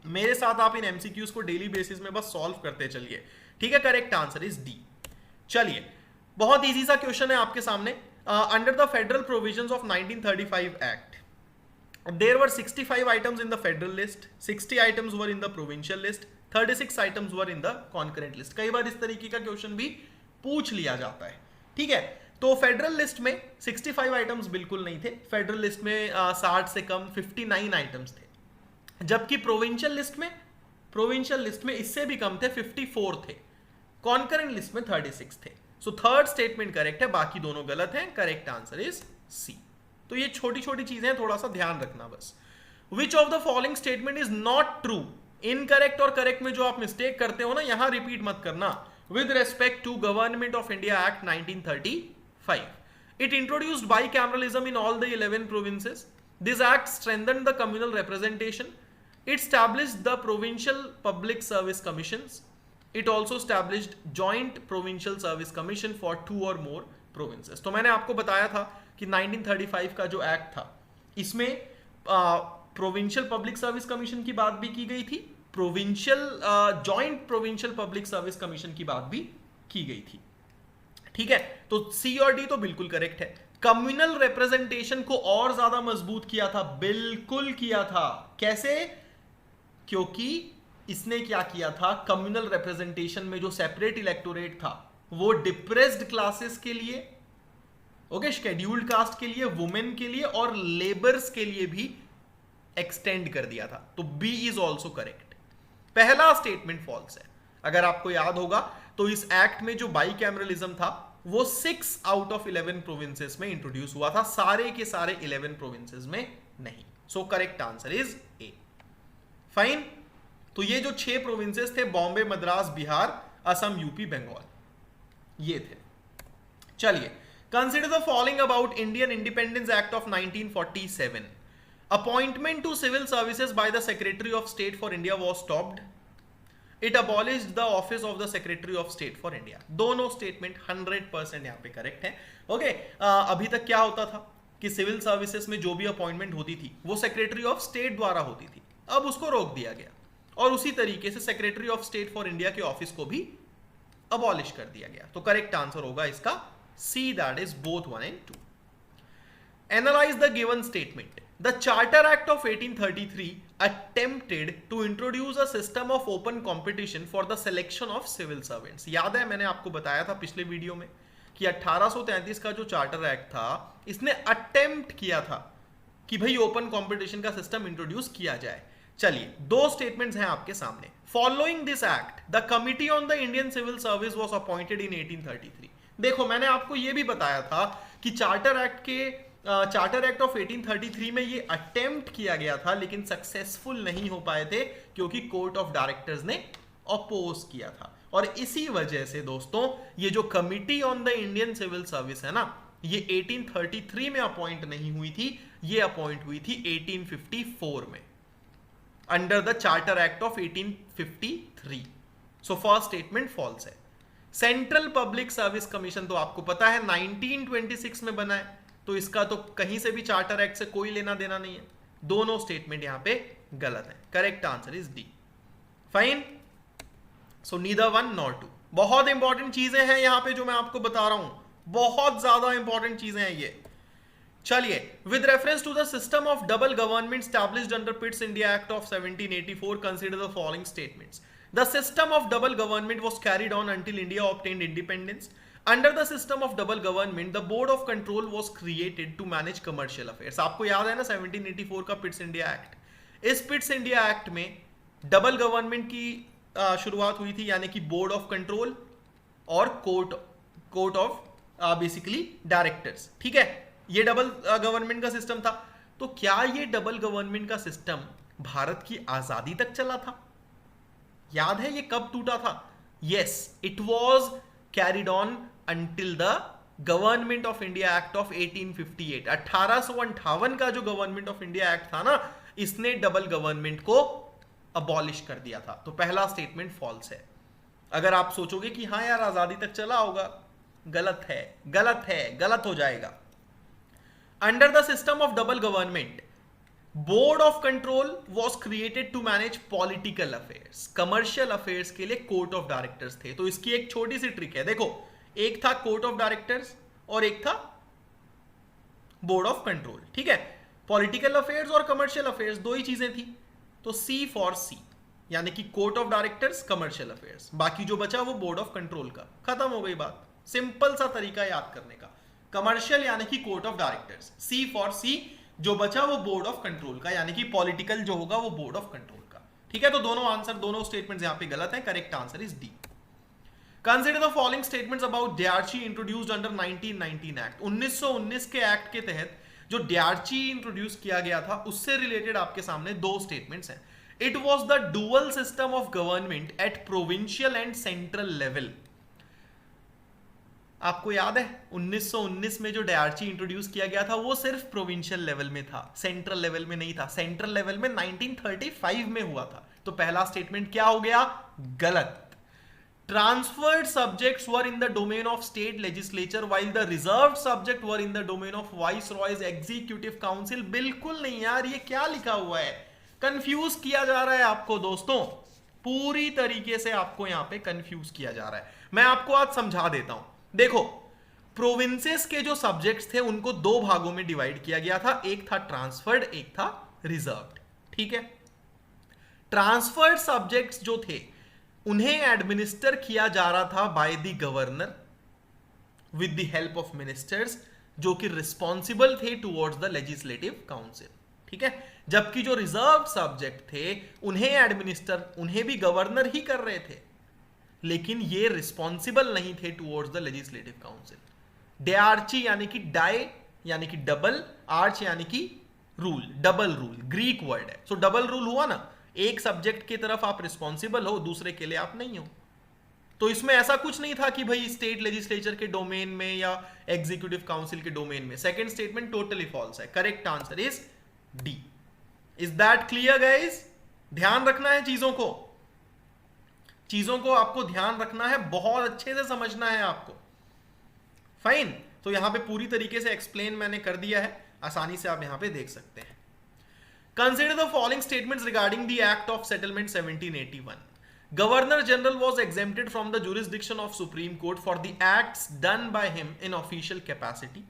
मेरे साथ आप इन एमसीक्यूज को डेली बेसिस में बस सॉल्व करते चलिए, ठीक है। Correct answer is D. चलिए, बहुत इजी सा क्वेश्चन है आपके सामने। Under the federal provisions of 1935 act, there were 65 items in the federal list, 60 items were in the provincial list, 36 items were in the concurrent list। कई बार इस तरीके का क्वेश्चन भी पूछ लिया जाता है, ठीक है। तो फेडरल लिस्ट में 65 आइटम्स बिल्कुल नहीं थे, फेडरल लिस्ट में 60 से कम 59 आइटम्स थे, जबकि प्रोविंशियल लिस्ट में इससे भी कम थे, 54 थे, कॉन्करेंट लिस्ट में 36 थे। सो थर्ड स्टेटमेंट करेक्ट है, बाकी दोनों गलत हैं। Correct answer is C. तो ये छोटी छोटी चीजें हैं, थोड़ा सा ध्यान रखना बस। विच of the following statement is not true? Incorrect और करेक्ट में जो आप मिस्टेक करते हो ना, यहां रिपीट मत करना। With respect to government of India act 1935, it introduced bicameralism in all the 11 provinces. This act strengthened the communal representation. It established the provincial public service commissions. It also established joint provincial service commission for 2 or more provinces. तो मैंने आपको बताया था कि 1935 का जो act था, इसमें प्रोविंशियल पब्लिक सर्विस कमीशन की बात भी की गई थी, joint provincial public service commission की बात भी की गई थी, ठीक है। तो सी और डी तो बिल्कुल करेक्ट है। कम्युनल रिप्रेजेंटेशन को और ज्यादा मजबूत किया था, बिल्कुल किया था। कैसे? क्योंकि इसने क्या किया था, कम्युनल रिप्रेजेंटेशन में जो सेपरेट इलेक्टोरेट था वो डिप्रेस्ड क्लासेस के लिए, ओके, शेड्यूल्ड कास्ट के लिए, वुमेन के लिए और लेबर्स के लिए भी एक्सटेंड कर दिया था। तो बी इज ऑल्सो करेक्ट। पहला स्टेटमेंट फॉल्स है। अगर आपको याद होगा तो इस एक्ट में जो बाइकैमरलिज्म था वो 6 आउट ऑफ 11 प्रोविंसेस में इंट्रोड्यूस हुआ था, सारे के सारे 11 प्रोविंसेस में नहीं। So correct answer is A. Fine. तो ये जो 6 प्रोविंसेस थे, बॉम्बे, मद्रास, बिहार, असम, यूपी, बंगाल, ये थे। चलिए, consider the following about Indian independence act of 1947। Appointment to civil services by the secretary of state for India was stopped. It abolished the office of the secretary of state for India. दोनों statement 100% यहां पे correct है, okay. अभी तक क्या होता था कि सिविल सर्विसेज में जो भी अपॉइंटमेंट होती थी वो सेक्रेटरी ऑफ स्टेट द्वारा होती थी, अब उसको रोक दिया गया, और उसी तरीके से secretary of state for India के ऑफिस को भी अबॉलिश कर दिया गया। तो करेक्ट आंसर होगा इसका सी, that is both 1 and 2. Analyze the given statement. The Charter Act of 1833 attempted to introduce a system of open competition for the selection of civil servants. याद है, मैंने आपको बताया था पिछले वीडियो में कि 1833 का जो चार्टर एक्ट था, इसने अटेम्प्ट किया था कि भाई ओपन कंपटीशन का सिस्टम इंट्रोड्यूस किया जाए। चलिए, 2 स्टेटमेंट्स हैं आपके सामने। Following this act the committee on the Indian civil service was appointed in 1833। देखो, मैंने आपको यह भी बताया था कि चार्टर एक्ट ऑफ 1833 में ये अटेम्प्ट किया गया था, लेकिन सक्सेसफुल नहीं हो पाए थे क्योंकि कोर्ट ऑफ डायरेक्टर्स ने अपोज किया था। और इसी वजह से दोस्तों, ये जो committee on the Indian civil service है ना, ये 1833 में अपॉइंट नहीं हुई थी, ये अपॉइंट हुई थी 1854 में under the charter act of 1853। So first statement false है। सेंट्रल पब्लिक सर्विस कमीशन तो आपको पता है 1926 में बना है, तो इसका तो कहीं से भी चार्टर एक्ट से कोई लेना देना नहीं है। दोनों स्टेटमेंट यहां पे गलत है। Correct answer is D. Fine. So neither 1 nor 2। बहुत इंपॉर्टेंट चीजें हैं यहां पे जो मैं आपको बता रहा हूं, बहुत ज्यादा इंपॉर्टेंट चीजें हैं ये। चलिए, with reference to the system of double government established under Pitts India act of 1784, consider the following statements. The system of double government was carried on until India obtained independence. Under the system of double government, the Board of Control was created to manage commercial affairs. आपको याद है ना 1784 का पिट्स India act. इस पिट्स India act में double government की शुरुआत हुई थी, यानी कि बोर्ड ऑफ कंट्रोल और कोर्ट ऑफ बेसिकली डायरेक्टर्स, ठीक है। ये डबल गवर्नमेंट का सिस्टम था। तो क्या ये डबल गवर्नमेंट का सिस्टम भारत की आजादी तक चला था? याद है ये कब टूटा था? Yes, it was carried on until the government of India act of 1858। 1858 का जो गवर्नमेंट ऑफ इंडिया एक्ट था ना, इसने डबल गवर्नमेंट को अबॉलिश कर दिया था। तो पहला स्टेटमेंट फॉल्स है। अगर आप सोचोगे कि हाँ यार आजादी तक चला होगा, गलत है, गलत है, गलत हो जाएगा। Under the system of double government board of control was created to manage political affairs. Commercial affairs के लिए कोर्ट ऑफ डायरेक्टर्स थे। तो इसकी एक छोटी सी ट्रिक है, देखो एक था कोर्ट ऑफ डायरेक्टर्स और एक था बोर्ड ऑफ कंट्रोल, ठीक है। पॉलिटिकल अफेयर्स और कमर्शियल अफेयर्स दो ही चीजें थी, तो सी फॉर सी, यानी कि court of directors, commercial affairs, बाकी जो बचा वो बोर्ड ऑफ कंट्रोल का। खत्म हो गई बात। सिंपल सा तरीका याद करने का, कमर्शियल यानी कि court of directors, C for C, जो बचा वो बोर्ड ऑफ कंट्रोल का, यानी कि पॉलिटिकल जो होगा वो बोर्ड ऑफ कंट्रोल का, ठीक है। तो दोनों आंसर, दोनों स्टेटमेंट्स यहां पे गलत है। Correct answer is D. Consider the following statements about dyarchy introduced under 1919 act. 1919 के एक्ट के तहत जो डयार्ची इंट्रोड्यूस किया गया था उससे रिलेटेड आपके सामने दो स्टेटमेंट्स हैं। It was the dual system of government at provincial and central level. आपको याद है 1919 में जो डयार्ची इंट्रोड्यूस किया गया था वो सिर्फ प्रोविंशियल लेवल में था, सेंट्रल लेवल में नहीं था। सेंट्रल लेवल में 1935 में हुआ था। तो पहला स्टेटमेंट क्या हो गया? गलत। Transferred subjects were in the domain of state legislature while the reserved subject were in the domain of Viceroy's Executive Council। बिल्कुल नहीं यार, ये क्या लिखा हुआ है? कंफ्यूज किया जा रहा है आपको दोस्तों, पूरी तरीके से आपको यहां पे कंफ्यूज किया जा रहा है। मैं आपको आज समझा देता हूं। देखो, प्रोविंसेस के जो सब्जेक्ट्स थे उनको दो भागों में डिवाइड किया गया था, एक था ट्रांसफर्ड, एक था रिजर्व्ड, ठीक है। ट्रांसफर्ड सब्जेक्ट्स जो थे उन्हें एडमिनिस्टर किया जा रहा था by the governor with the help of ministers, जो कि रिस्पॉन्सिबल थे टुवर्ड्स द लेजिस्लेटिव काउंसिल, ठीक है। जबकि जो रिजर्व सब्जेक्ट थे उन्हें एडमिनिस्टर, उन्हें भी गवर्नर ही कर रहे थे, लेकिन ये रिस्पॉन्सिबल नहीं थे towards the legislative council. Dyarchy यानी कि डाई यानी कि डबल, आर्च यानी कि rule, double rule Greek word है। सो डबल रूल हुआ ना, एक सब्जेक्ट की तरफ आप रिस्पॉन्सिबल हो, दूसरे के लिए आप नहीं हो। तो इसमें ऐसा कुछ नहीं था कि भाई स्टेट लेजिस्लेचर के डोमेन में या एग्जीक्यूटिव काउंसिल के डोमेन में। सेकंड स्टेटमेंट टोटली फॉल्स है। Correct answer is D. Is that clear guys? ध्यान रखना है चीजों को, चीजों को आपको ध्यान रखना है, बहुत अच्छे से समझना है आपको। फाइन, तो यहां पे पूरी तरीके से एक्सप्लेन मैंने कर दिया है, आसानी से आप यहां पे देख सकते हैं। Consider the following statements regarding the Act of Settlement 1781. Governor General was exempted from the jurisdiction of Supreme Court for the acts done by him in official capacity.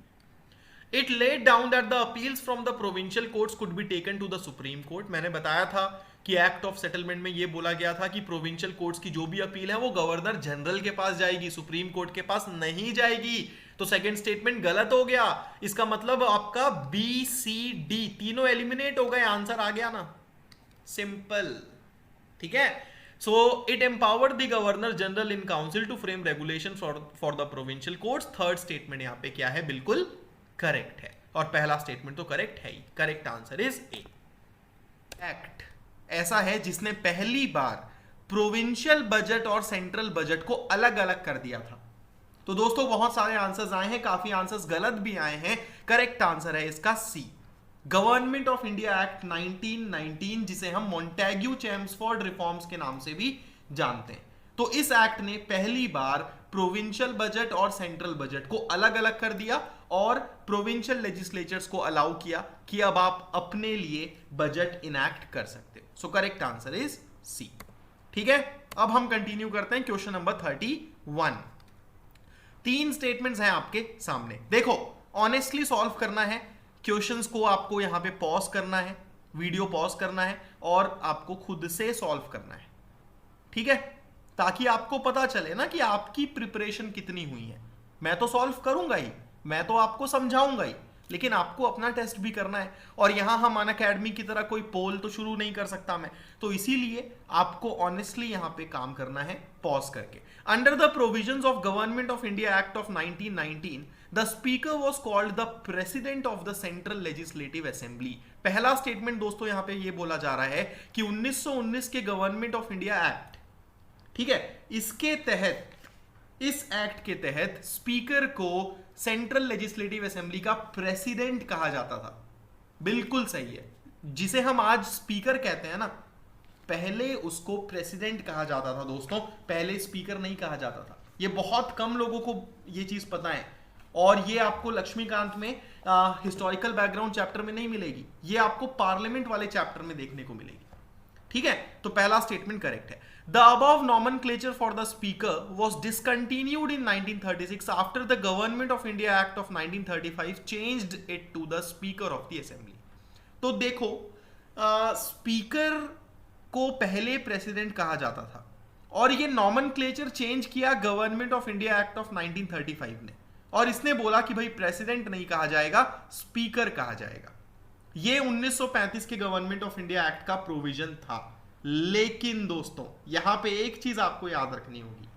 It laid down that the appeals from the provincial courts could be taken to the Supreme Court. मैंने बताया था कि act of settlement में ये बोला गया था कि प्रोविंशियल कोर्ट्स की जो भी अपील है वो गवर्नर जनरल के पास जाएगी, सुप्रीम कोर्ट के पास नहीं जाएगी। तो सेकंड स्टेटमेंट गलत हो गया। इसका मतलब आपका बी सी डी तीनों एलिमिनेट हो गए, आंसर आ गया ना, सिंपल, ठीक है। So it empowered the governor general in council to frame regulation for the provincial courts. Third statement यहां पे क्या है? बिल्कुल करेक्ट है, और पहला स्टेटमेंट तो करेक्ट है ही। Correct answer is A. Act ऐसा है जिसने पहली बार प्रोविंशियल बजट और सेंट्रल बजट को अलग अलग कर दिया था। तो दोस्तों बहुत सारे आंसर्स आए हैं, काफी आंसर्स गलत भी आए हैं। करेक्ट आंसर है इसका सी, गवर्नमेंट ऑफ इंडिया एक्ट 1919, जिसे हम मॉन्टेग्यू चेम्सफोर्ड रिफॉर्म्स के नाम से भी जानते हैं। तो इस एक्ट ने पहली बार प्रोविंशियल बजट और सेंट्रल बजट को अलग अलग कर दिया और प्रोविंशियल लेजिस्लेचर्स को अलाउ किया कि अब आप अपने लिए बजट इनैक्ट कर सकते हो। So correct answer is C, ठीक है। अब हम कंटिन्यू करते हैं क्वेश्चन नंबर 31। तीन स्टेटमेंट्स हैं आपके सामने, देखो ऑनेस्टली सॉल्व करना है क्वेश्चंस को, आपको यहां पे पॉज करना है, वीडियो पॉज करना है और आपको खुद से सॉल्व करना है, ठीक है, ताकि आपको पता चले ना कि आपकी प्रिपरेशन कितनी हुई है। मैं तो सॉल्व करूंगा ही, मैं तो आपको समझाऊंगा ही, लेकिन आपको अपना टेस्ट भी करना है। और यहां हम अनअकैडमी की तरह कोई पोल तो शुरू नहीं कर सकता मैं, तो इसीलिए आपको ऑनेस्टली यहां पे काम करना है पॉज करके। Under the provisions of government of India act of 1919 the speaker was called the president of the central legislative assembly. पहला स्टेटमेंट दोस्तों यहां पे ये बोला जा रहा है कि 1919 के गवर्नमेंट ऑफ इंडिया एक्ट, ठीक है, इसके तहत, इस एक्ट के तहत स्पीकर को सेंट्रल लेजिस्लेटिव असेंबली का प्रेसिडेंट कहा जाता था। बिल्कुल सही है, जिसे हम आज स्पीकर कहते हैं ना, पहले उसको प्रेसिडेंट कहा जाता था दोस्तों, पहले स्पीकर नहीं कहा जाता था। ये बहुत कम लोगों को ये चीज पता है, और ये आपको लक्ष्मीकांत में हिस्टोरिकल बैकग्राउंड चैप्टर में नहीं मिलेगी, ये आपको पार्लियामेंट वाले चैप्टर में देखने को मिलेगी। ठीक है, तो पहला स्टेटमेंट करेक्ट है। The above nomenclature for the speaker was discontinued in 1936 after the government of India act of 1935 changed it to the speaker of the assembly. तो देखो, स्पीकर को पहले प्रेसिडेंट कहा जाता था और ये नॉमेनक्लेचर चेंज किया government of India act of 1935 ने, और इसने बोला कि भाई प्रेसिडेंट नहीं कहा जाएगा, स्पीकर कहा जाएगा। ये 1935 के गवर्नमेंट ऑफ इंडिया एक्ट का प्रोविजन था। लेकिन दोस्तों यहां पे एक चीज आपको याद रखनी होगी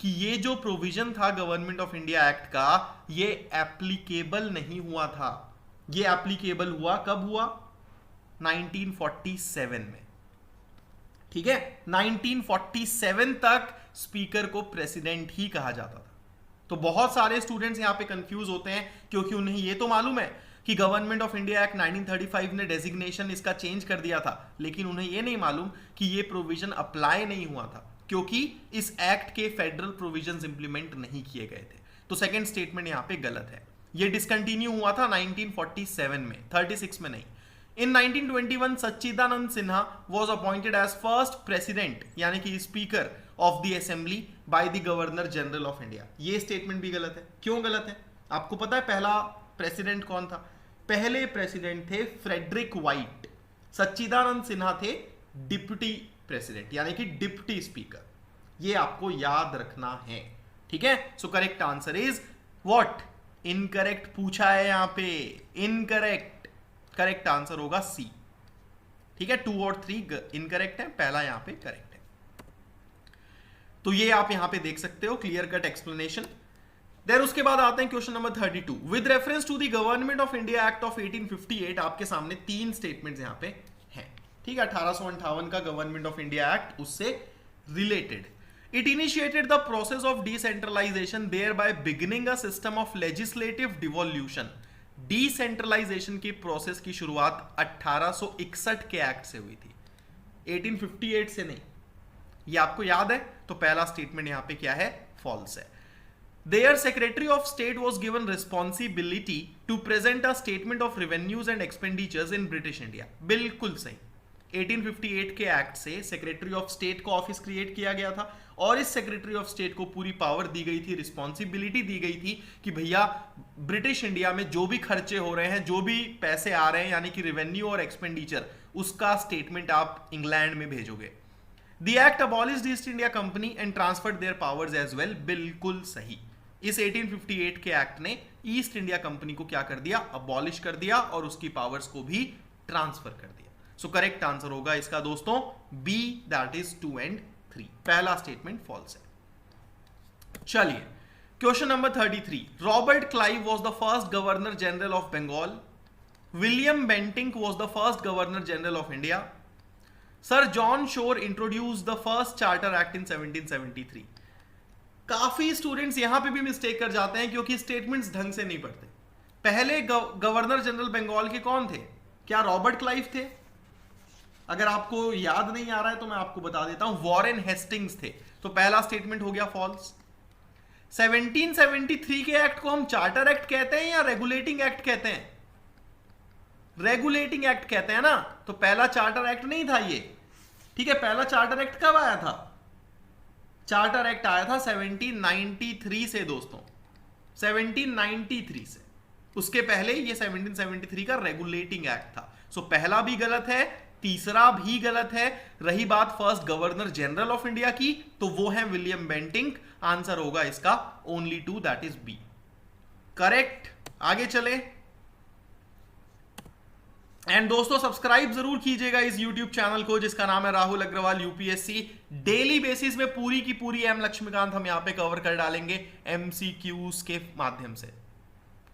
कि ये जो प्रोविजन था गवर्नमेंट ऑफ इंडिया एक्ट का, ये एप्लीकेबल नहीं हुआ था। ये एप्लीकेबल हुआ कब हुआ? 1947 में। ठीक है, 1947 तक स्पीकर को प्रेसिडेंट ही कहा जाता था। तो बहुत सारे स्टूडेंट्स यहां पे कंफ्यूज होते हैं क्योंकि उन्हें ये तो मालूम है कि गवर्नमेंट ऑफ इंडिया एक्ट 1935 ने डेजिग्नेशन इसका चेंज कर दिया था, लेकिन उन्हें ये नहीं मालूम कि ये प्रोविजन अप्लाई नहीं हुआ था क्योंकि इस एक्ट के फेडरल प्रोविजंस इंप्लीमेंट नहीं किए गए थे। तो सेकंड स्टेटमेंट यहां पे गलत है। ये डिसकंटिन्यू हुआ था 1947 में, 36 में नहीं। In 1921, Sachidanand Sinha was appointed as first president, यानी कि speaker of the assembly by the governor general of India. ये स्टेटमेंट भी गलत है। क्यों गलत है? आपको पता है पहला प्रेसिडेंट कौन था? पहले प्रेसिडेंट थे फ्रेडरिक वाइट, सच्चिदानंद सिन्हा थे डिप्टी प्रेसिडेंट यानी कि डिप्टी स्पीकर। ये आपको याद रखना है। ठीक है, so correct answer is what? Incorrect पूछा है यहां पे, इनकरेक्ट। करेक्ट आंसर होगा सी। ठीक है, 2 और 3 इनकरेक्ट है, पहला यहां पे करेक्ट है। तो ये आप यहां पे देख सकते हो, क्लियर कट एक्सप्लेनेशन। देन उसके बाद आते हैं question number 32। With reference to the government of India act of 1858, आपके सामने 3 स्टेटमेंट्स यहां पे हैं। ठीक है, 1858 का गवर्नमेंट ऑफ इंडिया एक्ट, उससे related. It initiated the process of decentralisation thereby beginning a system of legislative devolution. Decentralisation की प्रोसेस की शुरुआत 1861 के एक्ट से हुई थी, 1858 से नहीं। ये आपको याद है? तो पहला स्टेटमेंट यहां पे क्या है? फॉल्स है। Their Secretary of State was given responsibility to present a statement of revenues and expenditures in British India. बिल्कुल सही। 1858 के एक्ट से सेक्रेटरी ऑफ स्टेट को ऑफिस क्रिएट किया गया था और इस सेक्रेटरी ऑफ स्टेट को पूरी पावर दी गई थी, रिस्पॉन्सिबिलिटी दी गई थी कि भैया ब्रिटिश इंडिया में जो भी खर्चे हो रहे हैं, जो भी पैसे आ रहे हैं यानी कि रेवेन्यू और एक्सपेंडिचर, उसका स्टेटमेंट आप इंग्लैंड में भेजोगे। The act abolished East India Company and transferred their powers as well. बिल्कुल सही। इस 1858 के एक्ट ने ईस्ट इंडिया कंपनी को क्या कर दिया? अबॉलिश कर दिया और उसकी पावर्स को भी ट्रांसफर कर दिया। सो करेक्ट आंसर होगा इसका दोस्तों बी, दैट इज 2 और 3। पहला स्टेटमेंट फॉल्स है। चलिए question number 33। Robert Clive was the first governor general of Bengal. William Bentinck was the first governor general of India. Sir John Shore introduced the first charter act in 1773। काफी students यहां पे भी mistake कर जाते हैं क्योंकि स्टेटमेंट्स ढंग से नहीं पढ़ते। पहले गवर्नर जनरल बंगाल के कौन थे? क्या रॉबर्ट क्लाइव थे? अगर आपको याद नहीं आ रहा है तो मैं आपको बता देता हूं, वॉरेन हेस्टिंग्स थे। तो पहला स्टेटमेंट हो गया फॉल्स। 1773 के एक्ट को हम चार्टर एक्ट कहते हैं या रेगुलेटिंग एक्ट कहते हैं? रेगुलेटिंग एक्ट कहते हैं ना, तो पहला चार्टर एक्ट नहीं था ये। ठीक है, पहला चार्टर एक्ट कब आया था? चार्टर एक्ट आया था 1793 से दोस्तों, 1793 से। उसके पहले ये 1773 का रेगुलेटिंग एक्ट था। सो पहला भी गलत है, तीसरा भी गलत है। रही बात first governor general of India की, तो वो है विलियम बेंटिंक। आंसर होगा इसका only 2, that is B. Correct. आगे चले। एंड दोस्तों सब्सक्राइब जरूर कीजिएगा इस YouTube चैनल को जिसका नाम है Rahul Agarwal UPSC. Daily basis में पूरी की पूरी एम लक्ष्मीकांत हम यहां पे कवर कर डालेंगे MCQs के माध्यम से।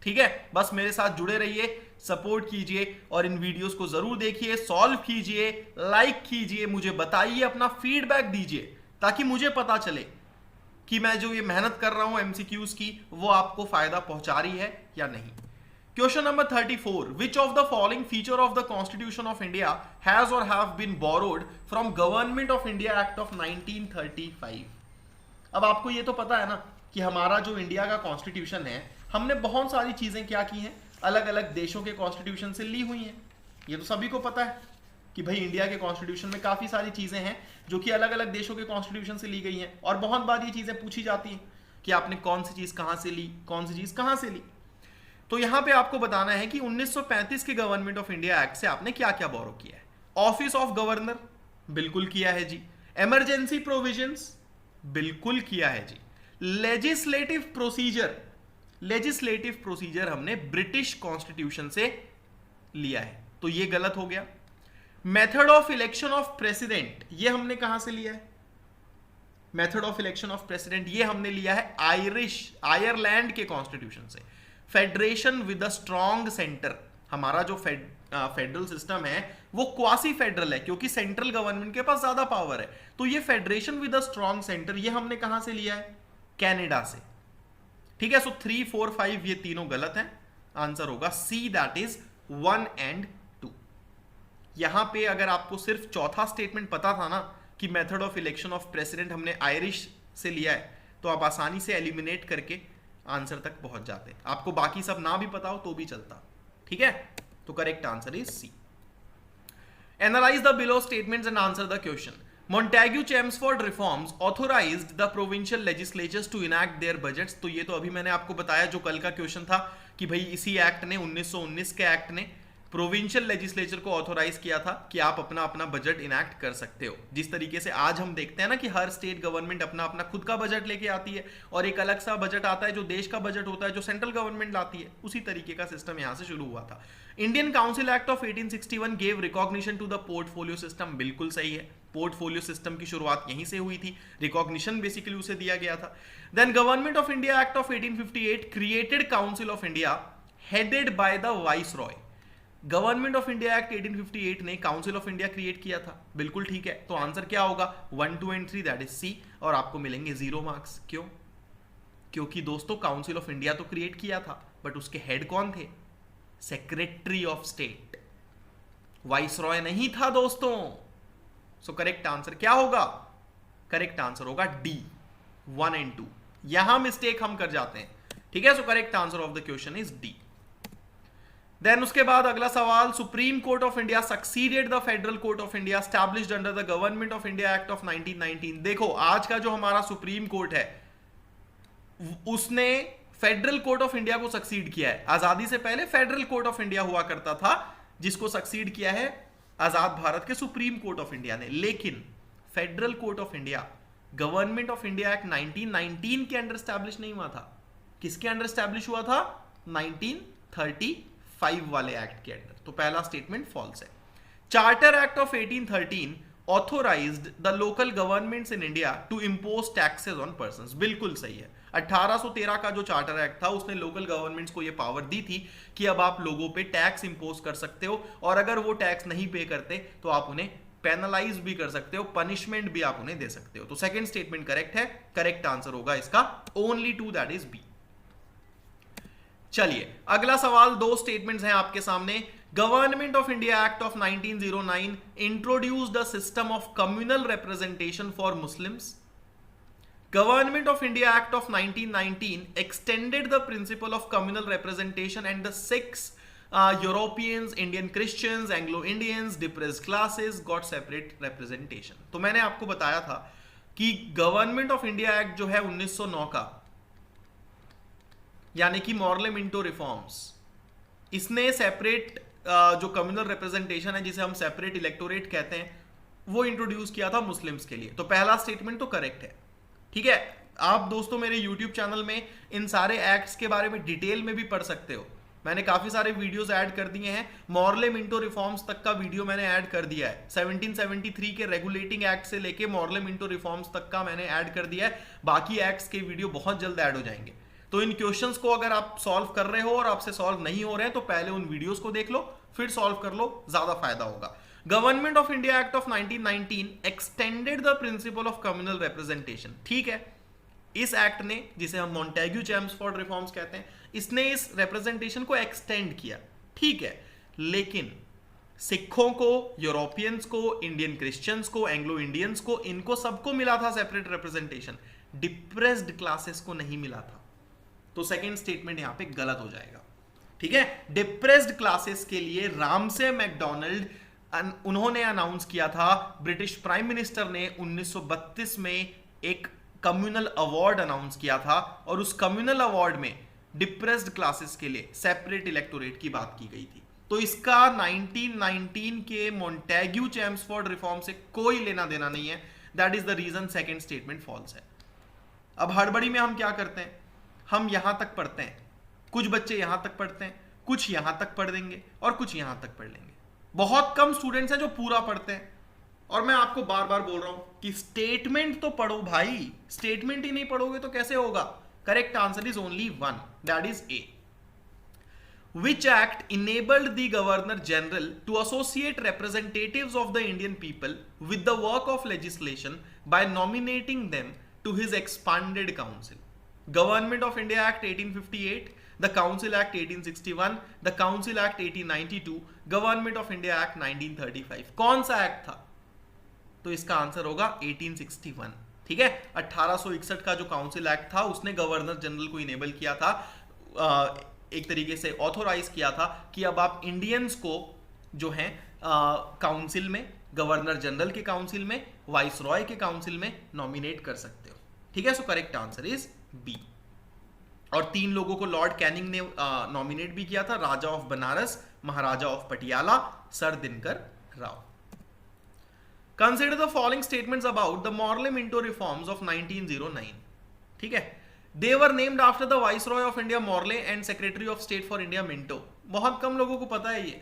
ठीक है, बस मेरे साथ जुड़े रहिए, सपोर्ट कीजिए और इन वीडियोस को जरूर देखिए, सॉल्व कीजिए, लाइक कीजिए, मुझे बताइए, अपना फीडबैक दीजिए ताकि मुझे पता चले कि मैं जो ये मेहनत कर रहा हूं MCQs की वो आपको फायदा पहुंचा रही है या नहीं। Question number 34. Which of the following feature of the Constitution of India has or have been borrowed from Government of India Act of 1935? अब आपको ये तो पता है ना कि हमारा जो इंडिया का कॉन्स्टिट्यूशन है हमने बहुत सारी चीजें क्या की हैं, अलग अलग देशों के कॉन्स्टिट्यूशन से ली हुई हैं। ये तो सभी को पता है कि भाई इंडिया के कॉन्स्टिट्यूशन में काफी सारी चीजें हैं जो कि अलग अलग देशों के कॉन्स्टिट्यूशन से ली गई हैं, और बहुत बार ये चीजें पूछी जाती हैं कि आपने कौन सी चीज कहां से ली, कौन सी चीज कहां से ली। तो यहां पे आपको बताना है कि 1935 के गवर्नमेंट ऑफ इंडिया एक्ट से आपने क्या क्या बोरो किया है। ऑफिस ऑफ गवर्नर बिल्कुल किया है जी। इमरजेंसी प्रोविजंस बिल्कुल किया है जी। लेजिस्लेटिव प्रोसीजर हमने ब्रिटिश कॉन्स्टिट्यूशन से लिया है, तो ये गलत हो गया। Method of election of president ये हमने कहां से लिया है, method of election of president ये हमने लिया है आयरलैंड के कॉन्स्टिट्यूशन से। Federation with a strong centre, हमारा जो फेडरल सिस्टम है वो क्वासी फेडरल है क्योंकि सेंट्रल गवर्नमेंट के पास ज्यादा पावर है। तो ये federation with a strong centre ये हमने कहां से लिया है, कनाडा से। ठीक है, सो 3, 4, 5 ये तीनों गलत हैं। आंसर होगा सी, दैट इज 1 and 2। यहां पे अगर आपको सिर्फ चौथा स्टेटमेंट पता था ना कि method of election of president हमने आयरिश से लिया है, तो आप आसानी से एलिमिनेट करके आंसर तक पहुंच जाते। आपको बाकी सब ना भी पता हो तो भी चलता। ठीक है, तो correct answer is C. Analyse the below statements and answer the question. Montagu-Chelmsford reforms authorized the provincial legislatures to enact their budgets। तो ये तो अभी मैंने आपको बताया जो कल का क्वेश्चन था कि भाई इसी एक्ट ने 1919 के एक्ट ने प्रोविंशियल लेजिस्लेचर को ऑथोराइज किया था कि आप अपना अपना बजट इनैक्ट कर सकते हो। जिस तरीके से आज हम देखते हैं ना कि हर स्टेट गवर्नमेंट अपना अपना खुद का बजट लेके आती है और एक अलग सा बजट आता है जो देश का बजट होता है जो सेंट्रल गवर्नमेंट लाती है, उसी तरीके का सिस्टम यहां से शुरू हुआ था। Indian council act of 1861 gave recognition to the portfolio system, बिल्कुल सही है। पोर्टफोलियो सिस्टम की शुरुआत यहीं से हुई थी, रिकॉग्निशन बेसिकली उसे दिया गया था। Then government of India act of 1858 created council of India headed by the viceroy. Government of India act 1858 ने काउंसिल ऑफ इंडिया क्रिएट किया था, बिल्कुल ठीक है। तो आंसर क्या होगा 1, 2 and 3, दैट इज सी, और आपको मिलेंगे 0 मार्क्स। क्यों? क्योंकि दोस्तों काउंसिल ऑफ इंडिया तो क्रिएट किया था बट उसके हेड कौन थे? सेक्रेटरी ऑफ स्टेट, वाइसरॉय नहीं था दोस्तों। सो करेक्ट आंसर क्या होगा? करेक्ट आंसर होगा डी, 1 and 2। यहां मिस्टेक हम कर जाते हैं। ठीक है, so correct answer of the question is D. Then उसके बाद अगला सवाल, supreme court of India succeeded the federal court of India established under the government of India act of 1919। देखो आज का जो हमारा सुप्रीम कोर्ट है उसने फेडरल कोर्ट ऑफ इंडिया को सक्सीड किया है। आजादी से पहले फेडरल कोर्ट ऑफ इंडिया हुआ करता था जिसको सक्सीड किया है आजाद भारत के सुप्रीम कोर्ट ऑफ इंडिया ने। लेकिन federal court of India government of India act 1919 के अंडर स्टैब्लिश नहीं हुआ था। किसके अंडर स्टैब्लिश हुआ था? 1935 वाले एक्ट के अंडर। तो पहला स्टेटमेंट फॉल्स है। Charter act of 1813 authorised the local governments in India to impose taxes on persons, बिल्कुल सही है। 1813 का जो चार्टर एक्ट था उसने लोकल गवर्नमेंट्स को यह पावर दी थी कि अब आप लोगों पे टैक्स इंपोज कर सकते हो और अगर वो टैक्स नहीं पे करते तो आप उन्हें पेनलाइज भी कर सकते हो, पनिशमेंट भी आप उन्हें दे सकते हो। तो सेकंड स्टेटमेंट करेक्ट है। करेक्ट आंसर होगा इसका ओनली 2, दैट इज बी। चलिए अगला सवाल, 2 स्टेटमेंट्स हैं आपके सामने। Government of India act of 1909 introduced the system of communal representation for Muslims. Government of India Act of 1919 extended the principle of communal representation and the 6 Europeans, Indian Christians, Anglo-Indians, depressed classes got separate representation। तो मैंने आपको बताया था कि government of India act जो है 1909 का, यानी कि मॉर्ले मिंटो रिफॉर्म्स, इसने सेपरेट जो कम्युनल रिप्रेजेंटेशन है जिसे हम सेपरेट इलेक्टोरेट कहते हैं वो इंट्रोड्यूस किया था मुस्लिम्स के लिए। तो पहला स्टेटमेंट तो करेक्ट है। ठीक है, आप दोस्तों मेरे YouTube चैनल में इन सारे एक्ट्स के बारे में डिटेल में भी पढ़ सकते हो। मैंने काफी सारे वीडियोस ऐड कर दिए हैं, मॉर्ले मिंटो रिफॉर्म्स तक का वीडियो मैंने ऐड कर दिया है। 1773 के रेगुलेटिंग एक्ट से लेके मॉर्ले मिंटो रिफॉर्म्स तक का मैंने ऐड कर दिया है। बाकी एक्ट्स के वीडियो बहुत जल्द ऐड हो जाएंगे। तो इन क्वेश्चंस को अगर आप सॉल्व कर रहे हो और आपसे सॉल्व नहीं हो रहे हैं तो पहले उन वीडियोस को देख लो, फिर सॉल्व कर लो, ज्यादा फायदा होगा। Government of India act of 1919 extended the principle of communal representation. ठीक है, इस एक्ट ने, जिसे हम मॉन्टेग्यू चेम्सफोर्ड रिफॉर्म्स कहते हैं, इसने इस रिप्रेजेंटेशन को एक्सटेंड किया। ठीक है, लेकिन सिखों को, यूरोपियंस को, इंडियन क्रिश्चियंस को, एंग्लो इंडियंस को, इनको सबको मिला था सेपरेट रिप्रेजेंटेशन, डिप्रेस्ड क्लासेस को नहीं मिला था। तो सेकंड स्टेटमेंट यहां पे गलत हो जाएगा। ठीक है, डिप्रेस्ड क्लासेस के लिए रामसे मैकडोनाल्ड उन्होंने अनाउंस किया था, ब्रिटिश प्राइम मिनिस्टर ने 1932 में एक कम्युनल अवार्ड अनाउंस किया था और उस कम्युनल अवार्ड में डिप्रेस्ड क्लासेस के लिए सेपरेट इलेक्टोरेट की बात की गई थी। तो इसका 1919 के मोंटेग्यू चैम्सफोर्ड रिफॉर्म से कोई लेना देना नहीं है। That is the reason second statement false है। अब हड़बड़ी में हम क्या करते हैं, हम यहां तक पढ़ते हैं, कुछ बच्चे यहां तक पढ़ते हैं, कुछ यहां तक पढ़ देंगे और कुछ यहां तक पढ़ लेंगे। बहुत कम स्टूडेंट्स हैं जो पूरा पढ़ते हैं। और मैं आपको बार बार बोल रहा हूं कि स्टेटमेंट तो पढ़ो भाई, स्टेटमेंट ही नहीं पढ़ोगे तो कैसे होगा। Correct answer is only one, that is A. Which act enabled the Governor General to associate representatives of the Indian people with the work of legislation by nominating them to his expanded council? Government of India Act 1858, the Council Act 1861, the Council Act 1892, Government of India Act 1935। कौन सा act था? तो इसका answer होगा 1861। ठीक है, 1861 का जो काउंसिल एक्ट था उसने गवर्नर जनरल को इनेबल किया था, एक तरीके से ऑथोराइज किया था कि अब आप इंडियंस को जो है काउंसिल में, गवर्नर जनरल के काउंसिल में, वाइस रॉय के काउंसिल में नॉमिनेट कर सकते हो। ठीक है, so correct answer is B. और 3 लोगों को लॉर्ड कैनिंग ने नॉमिनेट भी किया था, Raja of Banaras, Maharaja of Patiala, sir Dinkar Rao. Consider the following statements about the Morley Minto reforms of 1909। ठीक है, They were named after the Viceroy of India Morley and Secretary of State for India Minto। बहुत कम लोगों को पता है ये,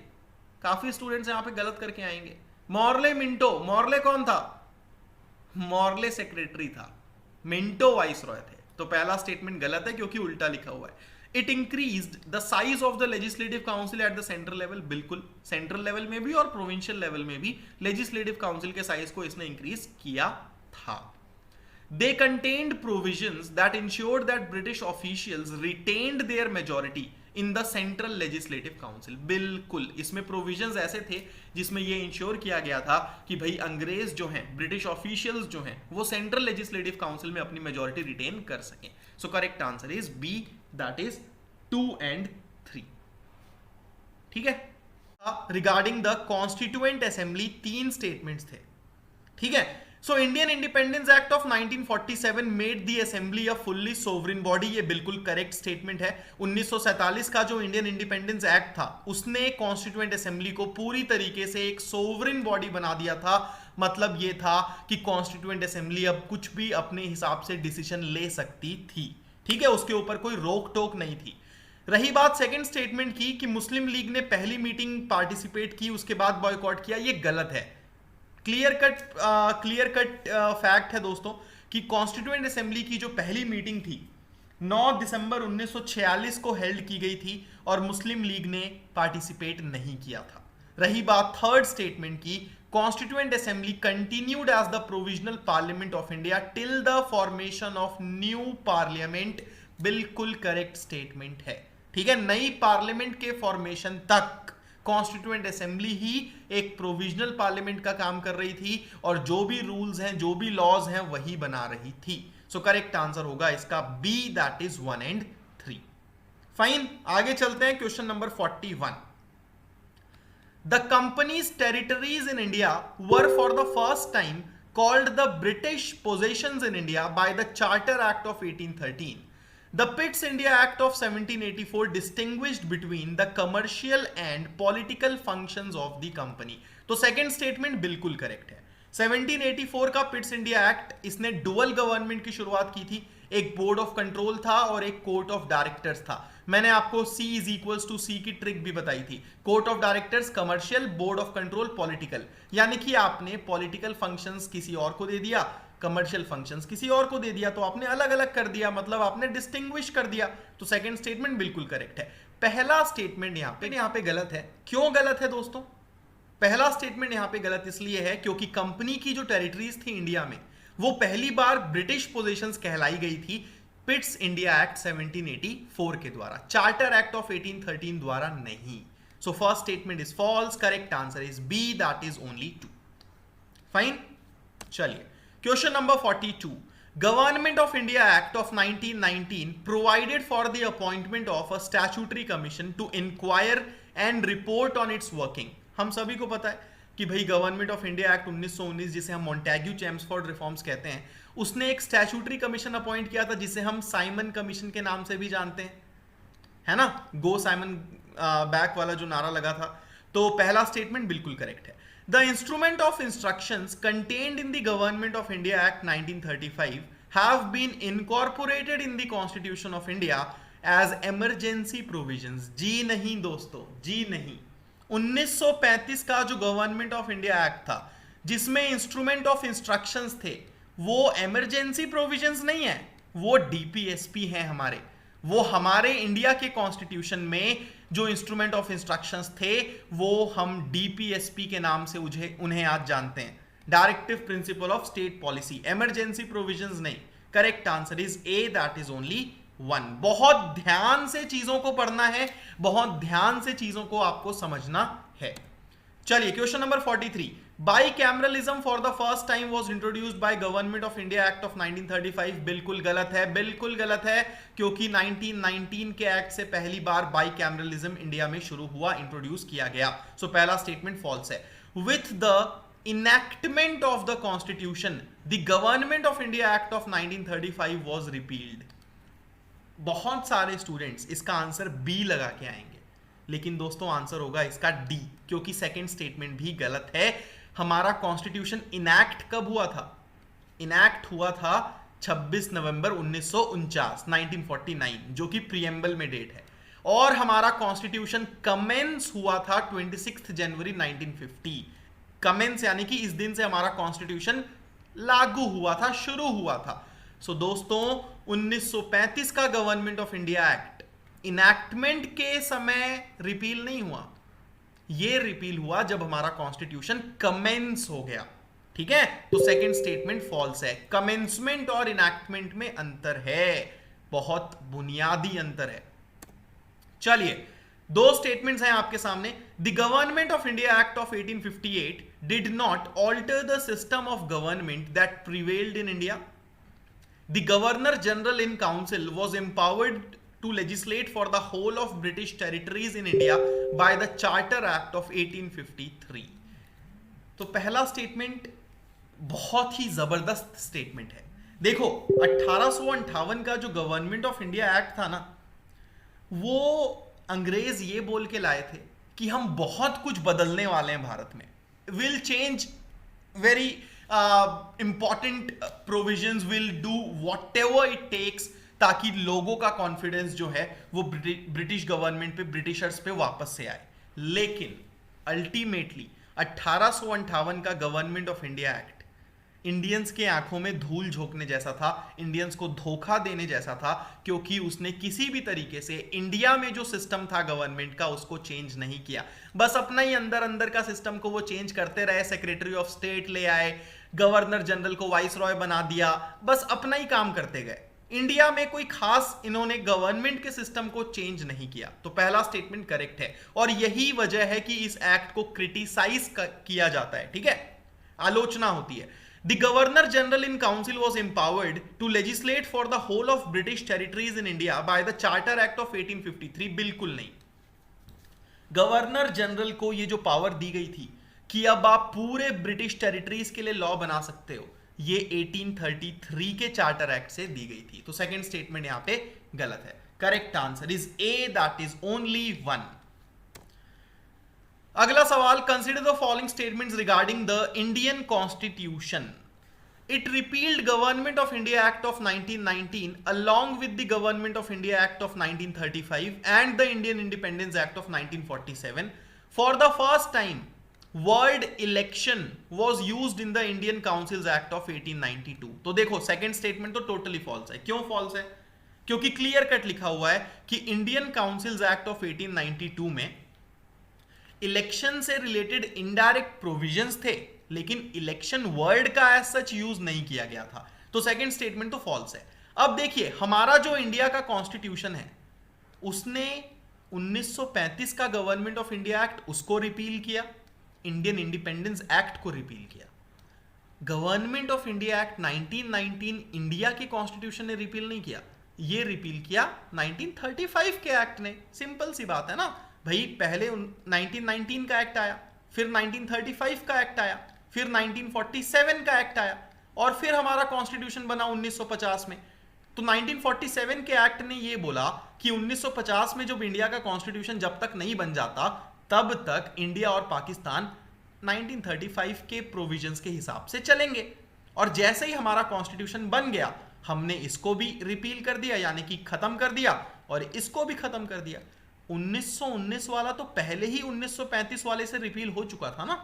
काफी स्टूडेंट्स यहाँ पे गलत करके आएंगे। मॉर्ले मिंटो, मॉर्ले कौन था? मॉर्ले सेक्रेटरी था, मिंटो वाइसरॉय थे। तो पहला स्टेटमेंट गलत है क्योंकि उल्टा लिखा हुआ है। It increased the size of the legislative council at the central level. बिल्कुल, सेंट्रल लेवल में भी और प्रोविंशियल लेवल में भी लेजिस्लेटिव काउंसिल के साइज को इसने इंक्रीज किया था। They contained provisions that ensured that British officials retained their majority in the Central Legislative Council। बिल्कुल, इसमें प्रोविजंस ऐसे थे जिसमें यह इंश्योर किया गया था कि भाई अंग्रेज जो हैं, ब्रिटिश ऑफिशियल्स जो हैं, वो सेंट्रल लेजिस्लेटिव काउंसिल में अपनी मेजॉरिटी रिटेन कर सकें। So correct answer is B, that is 2 and 3। ठीक है, regarding the constituent assembly 3 statements थे। ठीक है, so Indian independence act of 1947 made the assembly a fully sovereign body. ये बिल्कुल करेक्ट स्टेटमेंट है। 1947 का जो इंडियन इंडिपेंडेंस एक्ट था उसने कॉन्स्टिट्यूएंट असेंबली को पूरी तरीके से एक सोवरेन बॉडी बना दिया था। मतलब ये था कि कॉन्स्टिट्यूएंट असेंबली अब कुछ भी अपने हिसाब से डिसीजन ले सकती थी। ठीक है, उसके ऊपर कोई रोक टोक नहीं थी। रही बात सेकंड स्टेटमेंट की कि मुस्लिम लीग ने पहली मीटिंग पार्टिसिपेट की, उसके बाद बॉयकॉट किया, ये गलत है। क्लियर कट फैक्ट है दोस्तों कि कॉन्स्टिट्यूएंट असेंबली की जो पहली मीटिंग थी 9 दिसंबर 1946 को हेल्ड की गई थी और मुस्लिम लीग ने पार्टिसिपेट नहीं किया था। रही बात थर्ड स्टेटमेंट की, constituent assembly continued as the provisional parliament of India till the formation of new parliament. बिल्कुल करेक्ट स्टेटमेंट है। ठीक है, नई पार्लियामेंट के फॉर्मेशन तक कॉन्स्टिट्यूएंट असेंबली ही एक प्रोविजनल पार्लियामेंट का काम कर रही थी और जो भी रूल्स हैं, जो भी लॉज हैं, वही बना रही थी। सो करेक्ट आंसर होगा इसका B, that is 1 and 3। Fine, आगे चलते हैं। Question number 41। The companies territories in India were for the first time called the British possessions in India by the charter act of 1813। The Pitt's India Act of 1784 distinguished between the commercial and political functions of the company। तो second statement बिल्कुल correct है। 1784 का पिट्स India act, इसने dual government की शुरुआत की थी। एक बोर्ड ऑफ कंट्रोल था और एक कोर्ट ऑफ डायरेक्टर्स था। मैंने आपको C is equals to C की ट्रिक भी बताई थी। Court of directors commercial, board of control political. यानी कि आपने पॉलिटिकल फंक्शंस किसी और को दे दिया, कमर्शियल फंक्शंस किसी और को दे दिया, तो आपने अलग अलग कर दिया, मतलब आपने डिस्टिंग्विश कर दिया। तो सेकंड स्टेटमेंट बिल्कुल करेक्ट है। पहला स्टेटमेंट यहाँ पे गलत है। क्यों गलत है दोस्तों? पहला स्टेटमेंट यहाँ पे गलत इसलिए है क्योंकि कंपनी की जो टेरिटरीज थी इंडिया में, वो पहली बार ब्रिटिश पोजेशंस कहलाई गई थी पिट्स इंडिया एक्ट 1784 के द्वारा, चार्टर एक्ट ऑफ 1813 द्वारा नहीं। So first statement is false. Correct answer is B, that is only 2। Fine, चलिए question number 42। Government of India Act of 1919 provided for the appointment of a statutory commission to inquire and report on its working. हम सभी को पता है कि भाई government of India act 1919 जिसे हम मॉन्टेग्यू चेम्सफोर्ड रिफॉर्म्स कहते हैं, उसने एक स्टैट्यूटरी कमीशन अपॉइंट किया था जिसे हम साइमन कमीशन के नाम से भी जानते हैं, है ना, गो साइमन बैक वाला जो नारा लगा था। तो पहला स्टेटमेंट बिल्कुल करेक्ट है। The instrument of instructions contained in the Government of India Act 1935 have been incorporated in the Constitution of India as emergency provisions। जी नहीं दोस्तों, जी नहीं। 1935 का जो गवर्नमेंट ऑफ इंडिया एक्ट था जिसमें इंस्ट्रूमेंट ऑफ इंस्ट्रक्शंस थे, वो इमरजेंसी प्रोविजंस नहीं है, वो डीपीएसपी हैं हमारे। वो हमारे इंडिया के कॉन्स्टिट्यूशन में जो इंस्ट्रूमेंट ऑफ इंस्ट्रक्शंस थे वो हम डीपीएसपी के नाम से उन्हें आज जानते हैं, directive principle of state policy, emergency provisions नहीं। Correct answer is A, that is only 1। बहुत ध्यान से चीजों को पढ़ना है, बहुत ध्यान से चीजों को आपको समझना है। चलिए question number 43, bicameralism for the first time was introduced by government of India act of 1935। बिल्कुल गलत है, बिल्कुल गलत है, क्योंकि 1919 के एक्ट से पहली बार बाईकैमरलिज्म इंडिया में शुरू हुआ, इंट्रोड्यूस किया गया। सो पहला स्टेटमेंट फॉल्स है। With the enactment of the constitution the government of India act of 1935 was repealed. बहुत सारे स्टूडेंट्स इसका आंसर बी लगा के आएंगे, लेकिन दोस्तों आंसर होगा इसका डी, क्योंकि सेकंड स्टेटमेंट भी गलत है। हमारा कॉन्स्टिट्यूशन इनैक्ट कब हुआ था? इनैक्ट हुआ था 26 नवंबर 1949, 1949, जो कि प्रीएम्बल में डेट है। और हमारा कॉन्स्टिट्यूशन कमेंस हुआ था 26 जनवरी 1950। कमेंस यानी कि इस दिन से हमारा कॉन्स्टिट्यूशन लागू हुआ था, शुरू हुआ था। सो दोस्तों 1935 का government of India act enactment के समय रिपील नहीं हुआ, ये रिपील हुआ जब हमारा कॉन्स्टिट्यूशन कमेंस हो गया। ठीक है, तो सेकंड स्टेटमेंट फॉल्स है। कमेंसमेंट और इनैक्टमेंट में अंतर है, बहुत बुनियादी अंतर है। चलिए दो स्टेटमेंट्स हैं आपके सामने। The government of India act of 1858 did not alter the system of government that prevailed in India. The governor general in council was empowered to legislate for the whole of British territories in India by the Charter Act of 1853। तो पहला statement बहुत ही जबरदस्त statement है। देखो 1858 का जो government of India act था ना, वो अंग्रेज ये बोल के लाए थे कि हम बहुत कुछ बदलने वाले हैं भारत में, will change very important provisions, will do whatever it takes, ताकि लोगों का कॉन्फिडेंस जो है वो ब्रिटिश गवर्नमेंट पे, ब्रिटिशर्स पे वापस से आए। लेकिन अल्टीमेटली 1858 का government of India act Indians के आंखों में धूल झोंकने जैसा था, इंडियंस को धोखा देने जैसा था, क्योंकि उसने किसी भी तरीके से इंडिया में जो सिस्टम था गवर्नमेंट का उसको चेंज नहीं किया। बस अपना ही अंदर अंदर का सिस्टम को वो चेंज करते रहे, सेक्रेटरी ऑफ स्टेट ले आए, गवर्नर जनरल को वाइस रॉय बना दिया, बस अपना ही काम करते गए। इंडिया में कोई खास इन्होंने गवर्नमेंट के सिस्टम को चेंज नहीं किया। तो पहला स्टेटमेंट करेक्ट है, और यही वजह है कि इस एक्ट को क्रिटिसाइज किया जाता है। ठीक है, आलोचना होती है। The governor general in council was empowered to legislate for the whole of British territories in India by the charter act of 1853। बिल्कुल नहीं, गवर्नर जनरल को ये जो पावर दी गई थी कि अब आप पूरे ब्रिटिश टेरिटरीज के लिए लॉ बना सकते हो, ये 1833 के चार्टर एक्ट से दी गई थी। तो सेकंड स्टेटमेंट यहां पे गलत है। Correct answer is A, that is only 1। अगला सवाल, consider the following statements regarding the Indian constitution. It repealed government of India act of 1919 along with the government of India Act of 1935 and the Indian Independence Act of 1947. For the first time word election was used in the Indian councils act of 1892। तो देखो second statement तो totally false है। क्यों false है? क्योंकि clear cut लिखा हुआ है कि इंडियन काउंसिल्स एक्ट ऑफ 1892 में इलेक्शन से रिलेटेड इनडायरेक्ट प्रोविजंस थे, लेकिन इलेक्शन वर्ड का एज सच यूज नहीं किया गया था। तो सेकंड स्टेटमेंट तो फॉल्स है। अब देखिए हमारा जो इंडिया का कॉन्स्टिट्यूशन है उसने 1935 का गवर्नमेंट ऑफ इंडिया एक्ट उसको रिपील किया, इंडियन इंडिपेंडेंस एक्ट को रिपील किया। Government of India act 1919 India के कॉन्स्टिट्यूशन ने रिपील नहीं किया, ये रिपील किया 1935 के एक्ट ने। सिंपल सी बात है ना भाई, पहले 1919 का एक्ट आया, फिर 1935 का एक्ट आया, फिर 1947 का एक्ट आया, और फिर हमारा कॉन्स्टिट्यूशन बना 1950 में। तो 1947 के एक्ट ने ये बोला कि 1950 में जब इंडिया का कॉन्स्टिट्यूशन जब तक नहीं बन जाता तब तक इंडिया और पाकिस्तान 1935 के प्रोविजंस के हिसाब से चलेंगे। और जैसे ही हमारा कॉन्स्टिट्यूशन बन गया हमने इसको भी रिपील कर दिया, यानी कि खत्म कर दिया, और इसको भी खत्म कर दिया। 1919 वाला तो पहले ही 1935 वाले से रिपील हो चुका था ना,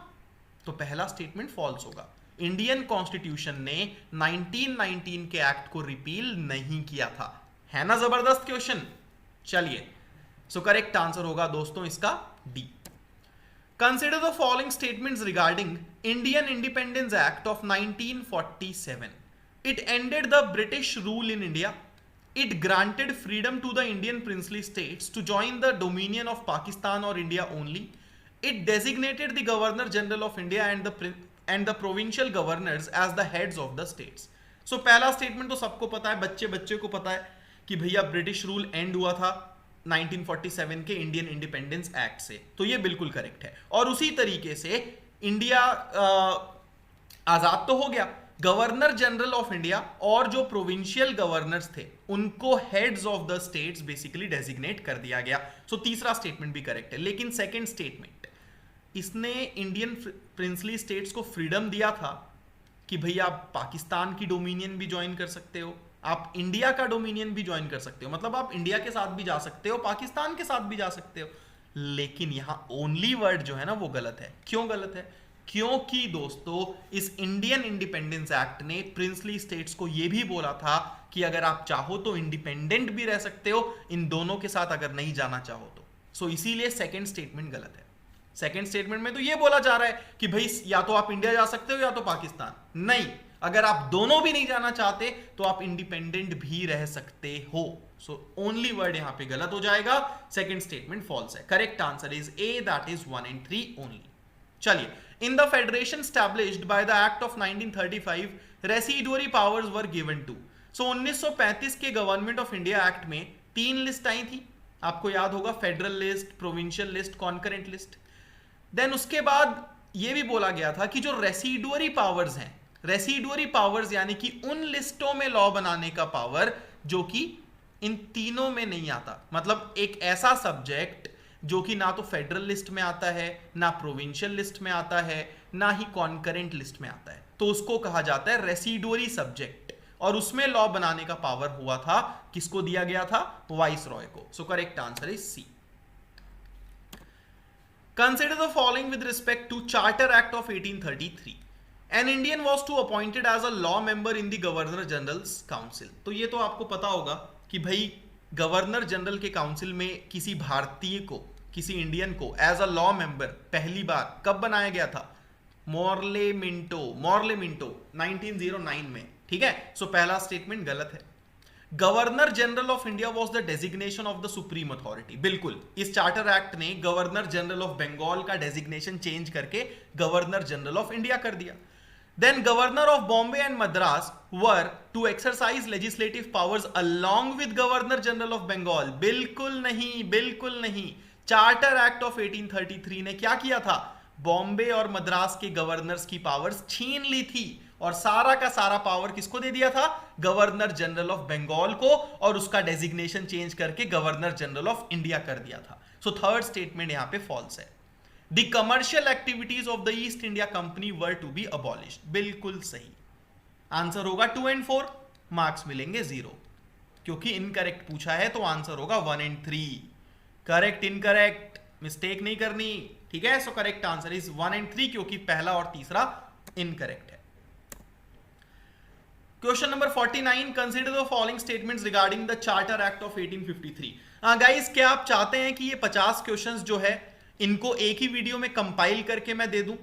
तो पहला स्टेटमेंट फॉल्स होगा। इंडियन कॉन्स्टिट्यूशन ने 1919 के एक्ट को रिपील नहीं किया था। है ना जबरदस्त क्वेश्चन। चलिए, सो करेक्ट आंसर होगा दोस्तों इसका D. Consider the following statements regarding Indian independence act of 1947। It ended the British rule in India. It granted freedom to the Indian princely states to join the dominion of Pakistan or India only. It designated the Governor General of India and the provincial governors as the heads of the states. So पहला statement तो सबको पता है, बच्चे बच्चे को पता है कि भैया ब्रिटिश रूल एंड हुआ था 1947 के इंडियन इंडिपेंडेंस एक्ट से, तो ये बिल्कुल करेक्ट है। और उसी तरीके से इंडिया आजाद तो हो गया, गवर्नर जनरल ऑफ इंडिया और जो प्रोविंशियल गवर्नर्स थे उनको heads of the states basically designate कर दिया गया। सो तीसरा स्टेटमेंट भी करेक्ट है। लेकिन सेकंड स्टेटमेंट, इसने इंडियन प्रिंसली स्टेट्स को फ्रीडम दिया था कि भैया आप पाकिस्तान की डोमिनियन भी ज्वाइन कर सकते हो, आप इंडिया का डोमिनियन भी ज्वाइन कर सकते हो, मतलब आप इंडिया के साथ भी जा सकते हो, पाकिस्तान के साथ भी जा सकते हो। लेकिन यहां ओनली वर्ड जो है ना वो गलत है। क्यों गलत है? क्योंकि दोस्तों इस इंडियन इंडिपेंडेंस एक्ट ने प्रिंसली स्टेट्स को यह भी बोला था कि अगर आप चाहो तो इंडिपेंडेंट भी रह सकते हो इन दोनों के साथ, अगर नहीं जाना चाहो तो। सो इसीलिए सेकंड स्टेटमेंट गलत है। सेकंड स्टेटमेंट में तो यह बोला जा रहा है कि भाई या तो आप इंडिया जा सकते हो या तो पाकिस्तान। नहीं, अगर आप दोनों भी नहीं जाना चाहते तो आप इंडिपेंडेंट भी रह सकते हो। सो ओनली वर्ड यहां पे गलत हो जाएगा, सेकंड स्टेटमेंट फॉल्स है। Correct answer is A, that is 1 and 3 only. चलिए, in the federation established by the act of 1935 residuary powers were given to. So 1935 के गवर्नमेंट ऑफ इंडिया एक्ट में 3 list आई थी, आपको याद होगा, federal list, provincial list, concurrent list. Then उसके बाद यह भी बोला गया था कि जो रेसिडुअरी पावर्स हैं, रेसिडुअरी पावर्स यानी कि उन लिस्टों में लॉ बनाने का पावर जो कि इन तीनों में नहीं आता, मतलब एक ऐसा सब्जेक्ट जो कि ना तो फेडरल लिस्ट में आता है, ना प्रोविंशियल लिस्ट में आता है, ना ही कॉन्करेंट लिस्ट में आता है, तो उसको कहा जाता है रेसिडुअरी सब्जेक्ट। और उसमें लॉ बनाने का पावर हुआ था, किसको दिया गया था? वाइस रॉय को। So correct answer is C. Consider the following with respect to charter act of 1833। An Indian was to appointed as a law member in the governor generals council. तो ये तो आपको पता होगा कि भाई गवर्नर जनरल के काउंसिल में किसी भारतीय को, किसी इंडियन को एज अ लॉ मेंबर पहली बार कब बनाया गया था? मॉर्ले मिंटो 1909 में। ठीक है, सो पहला स्टेटमेंट गलत है। Governor general of India was the designation of the supreme authority. बिल्कुल, इस चार्टर एक्ट ने गवर्नर जनरल ऑफ बंगाल का डेजिग्नेशन चेंज करके गवर्नर जनरल ऑफ इंडिया कर दिया। Then Governor of Bombay and Madras were to exercise legislative powers along with Governor General of Bengal. बिल्कुल नहीं, बिल्कुल नहीं। चार्टर एक्ट ऑफ 1833 ने क्या किया था? बॉम्बे और मद्रास के गवर्नर्स की पावर्स छीन ली थी और सारा का सारा पावर किसको दे दिया था? गवर्नर जनरल ऑफ बंगाल को, और उसका डेजिग्नेशन चेंज करके गवर्नर जनरल ऑफ इंडिया कर दिया था। सो थर्ड स्टेटमेंट यहां पे फॉल्स है। The commercial activities of the East India Company were to be abolished. बिल्कुल सही आंसर होगा 2 and 4, मार्क्स मिलेंगे 0, क्योंकि इनकरेक्ट पूछा है तो आंसर होगा 1 and 3। करेक्ट इनकरेक्ट मिस्टेक नहीं करनी, ठीक है। So correct answer is 1 and 3, क्योंकि पहला और तीसरा इनकरेक्ट है। Question number 49, consider the following statements regarding the charter act of 1853। Guys, क्या आप चाहते हैं कि ये 50 क्वेश्चंस जो है इनको एक ही वीडियो में कंपाइल करके मैं दे दूं?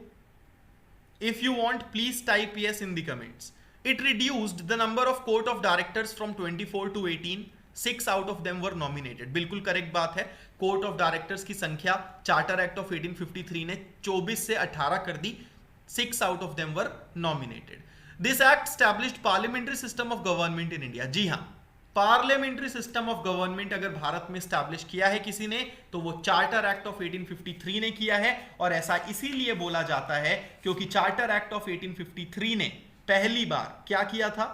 If you want please type yes in the comments. It reduced the number of court of directors from 24 to 18, 6 out of them were nominated. बिल्कुल करेक्ट बात है। कोर्ट ऑफ डायरेक्टर्स की संख्या चार्टर एक्ट ऑफ 1853 ने 24 से 18 कर दी, 6 out of them were nominated. This act established parliamentary system of government in India. जी हाँ, पार्लियामेंट्री सिस्टम ऑफ गवर्नमेंट अगर भारत में स्टैब्लिश किया है किसी ने तो वो चार्टर एक्ट ऑफ 1853 ने किया है। और ऐसा इसीलिए बोला जाता है क्योंकि चार्टर एक्ट ऑफ 1853 ने पहली बार क्या किया था,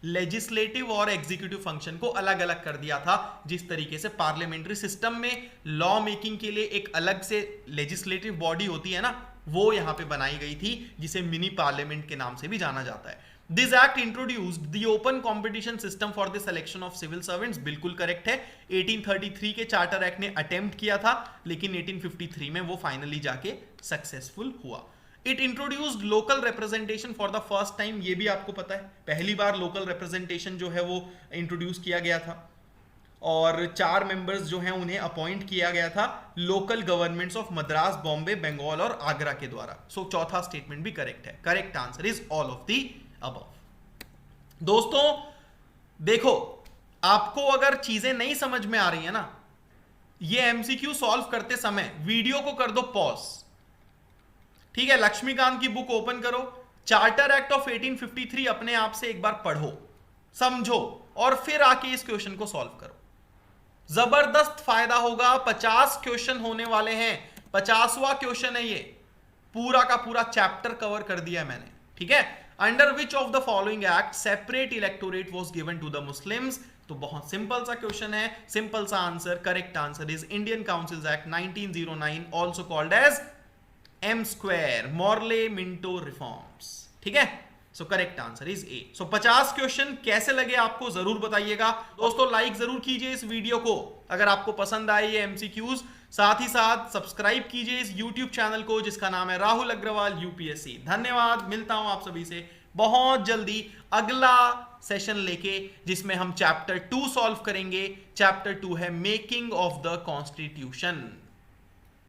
लेजिस्लेटिव और एग्जीक्यूटिव फंक्शन को अलग अलग कर दिया था। जिस तरीके से पार्लियामेंट्री सिस्टम में लॉ मेकिंग के लिए एक अलग से लेजिस्लेटिव बॉडी होती है ना, वो यहां पे बनाई गई थी, जिसे मिनी पार्लियामेंट के नाम से भी जाना जाता है। This act introduced the open competition system for the selection of civil servants. बिल्कुल करेक्ट है, 1833 के चार्टर एक्ट ने अटेम्प्ट किया था, लेकिन 1853 में वो फाइनली जाके सक्सेसफुल हुआ। It introduced local representation for the first time. ये भी आपको पता है, पहली बार लोकल रिप्रेजेंटेशन जो है वो इंट्रोड्यूस किया गया था, और 4 मेंबर्स जो हैं उन्हें अपॉइंट किया गया था local governments of Madras, Bombay, Bengal और आगरा के द्वारा। सो चौथा स्टेटमेंट भी करेक्ट है। Correct answer is all of the above. दोस्तों देखो, आपको अगर चीजें नहीं समझ में आ रही है ना, ये एमसीक्यू सॉल्व करते समय वीडियो को कर दो पॉज, ठीक है। लक्ष्मीकांत की बुक ओपन करो, चार्टर एक्ट ऑफ 1853 अपने आप से एक बार पढ़ो, समझो, और फिर आके इस क्वेश्चन को सॉल्व करो। जबरदस्त फायदा होगा। 50 क्वेश्चन होने वाले हैं, 50वां क्वेश्चन है ये। पूरा का पूरा चैप्टर कवर कर दिया मैंने, ठीक है। Under which of the following act separate electorate was given to the Muslims. तो बहुत सिंपल सा क्वेश्चन है, सिंपल सा answer. Correct answer is Indian councils act 1909, also called as M square, Morley Minto reforms, ठीक है। So correct answer is A. सो 50 question कैसे लगे आपको जरूर बताइएगा। दोस्तों लाइक जरूर कीजिए इस वीडियो को अगर आपको पसंद आए ये एमसीक्यूज। साथ ही साथ सब्सक्राइब कीजिए इस यूट्यूब चैनल को जिसका नाम है राहुल अग्रवाल यूपीएससी। धन्यवाद, मिलता हूं आप सभी से बहुत जल्दी अगला सेशन लेके, जिसमें हम चैप्टर 2 सॉल्व करेंगे। चैप्टर 2 है मेकिंग ऑफ द कॉन्स्टिट्यूशन।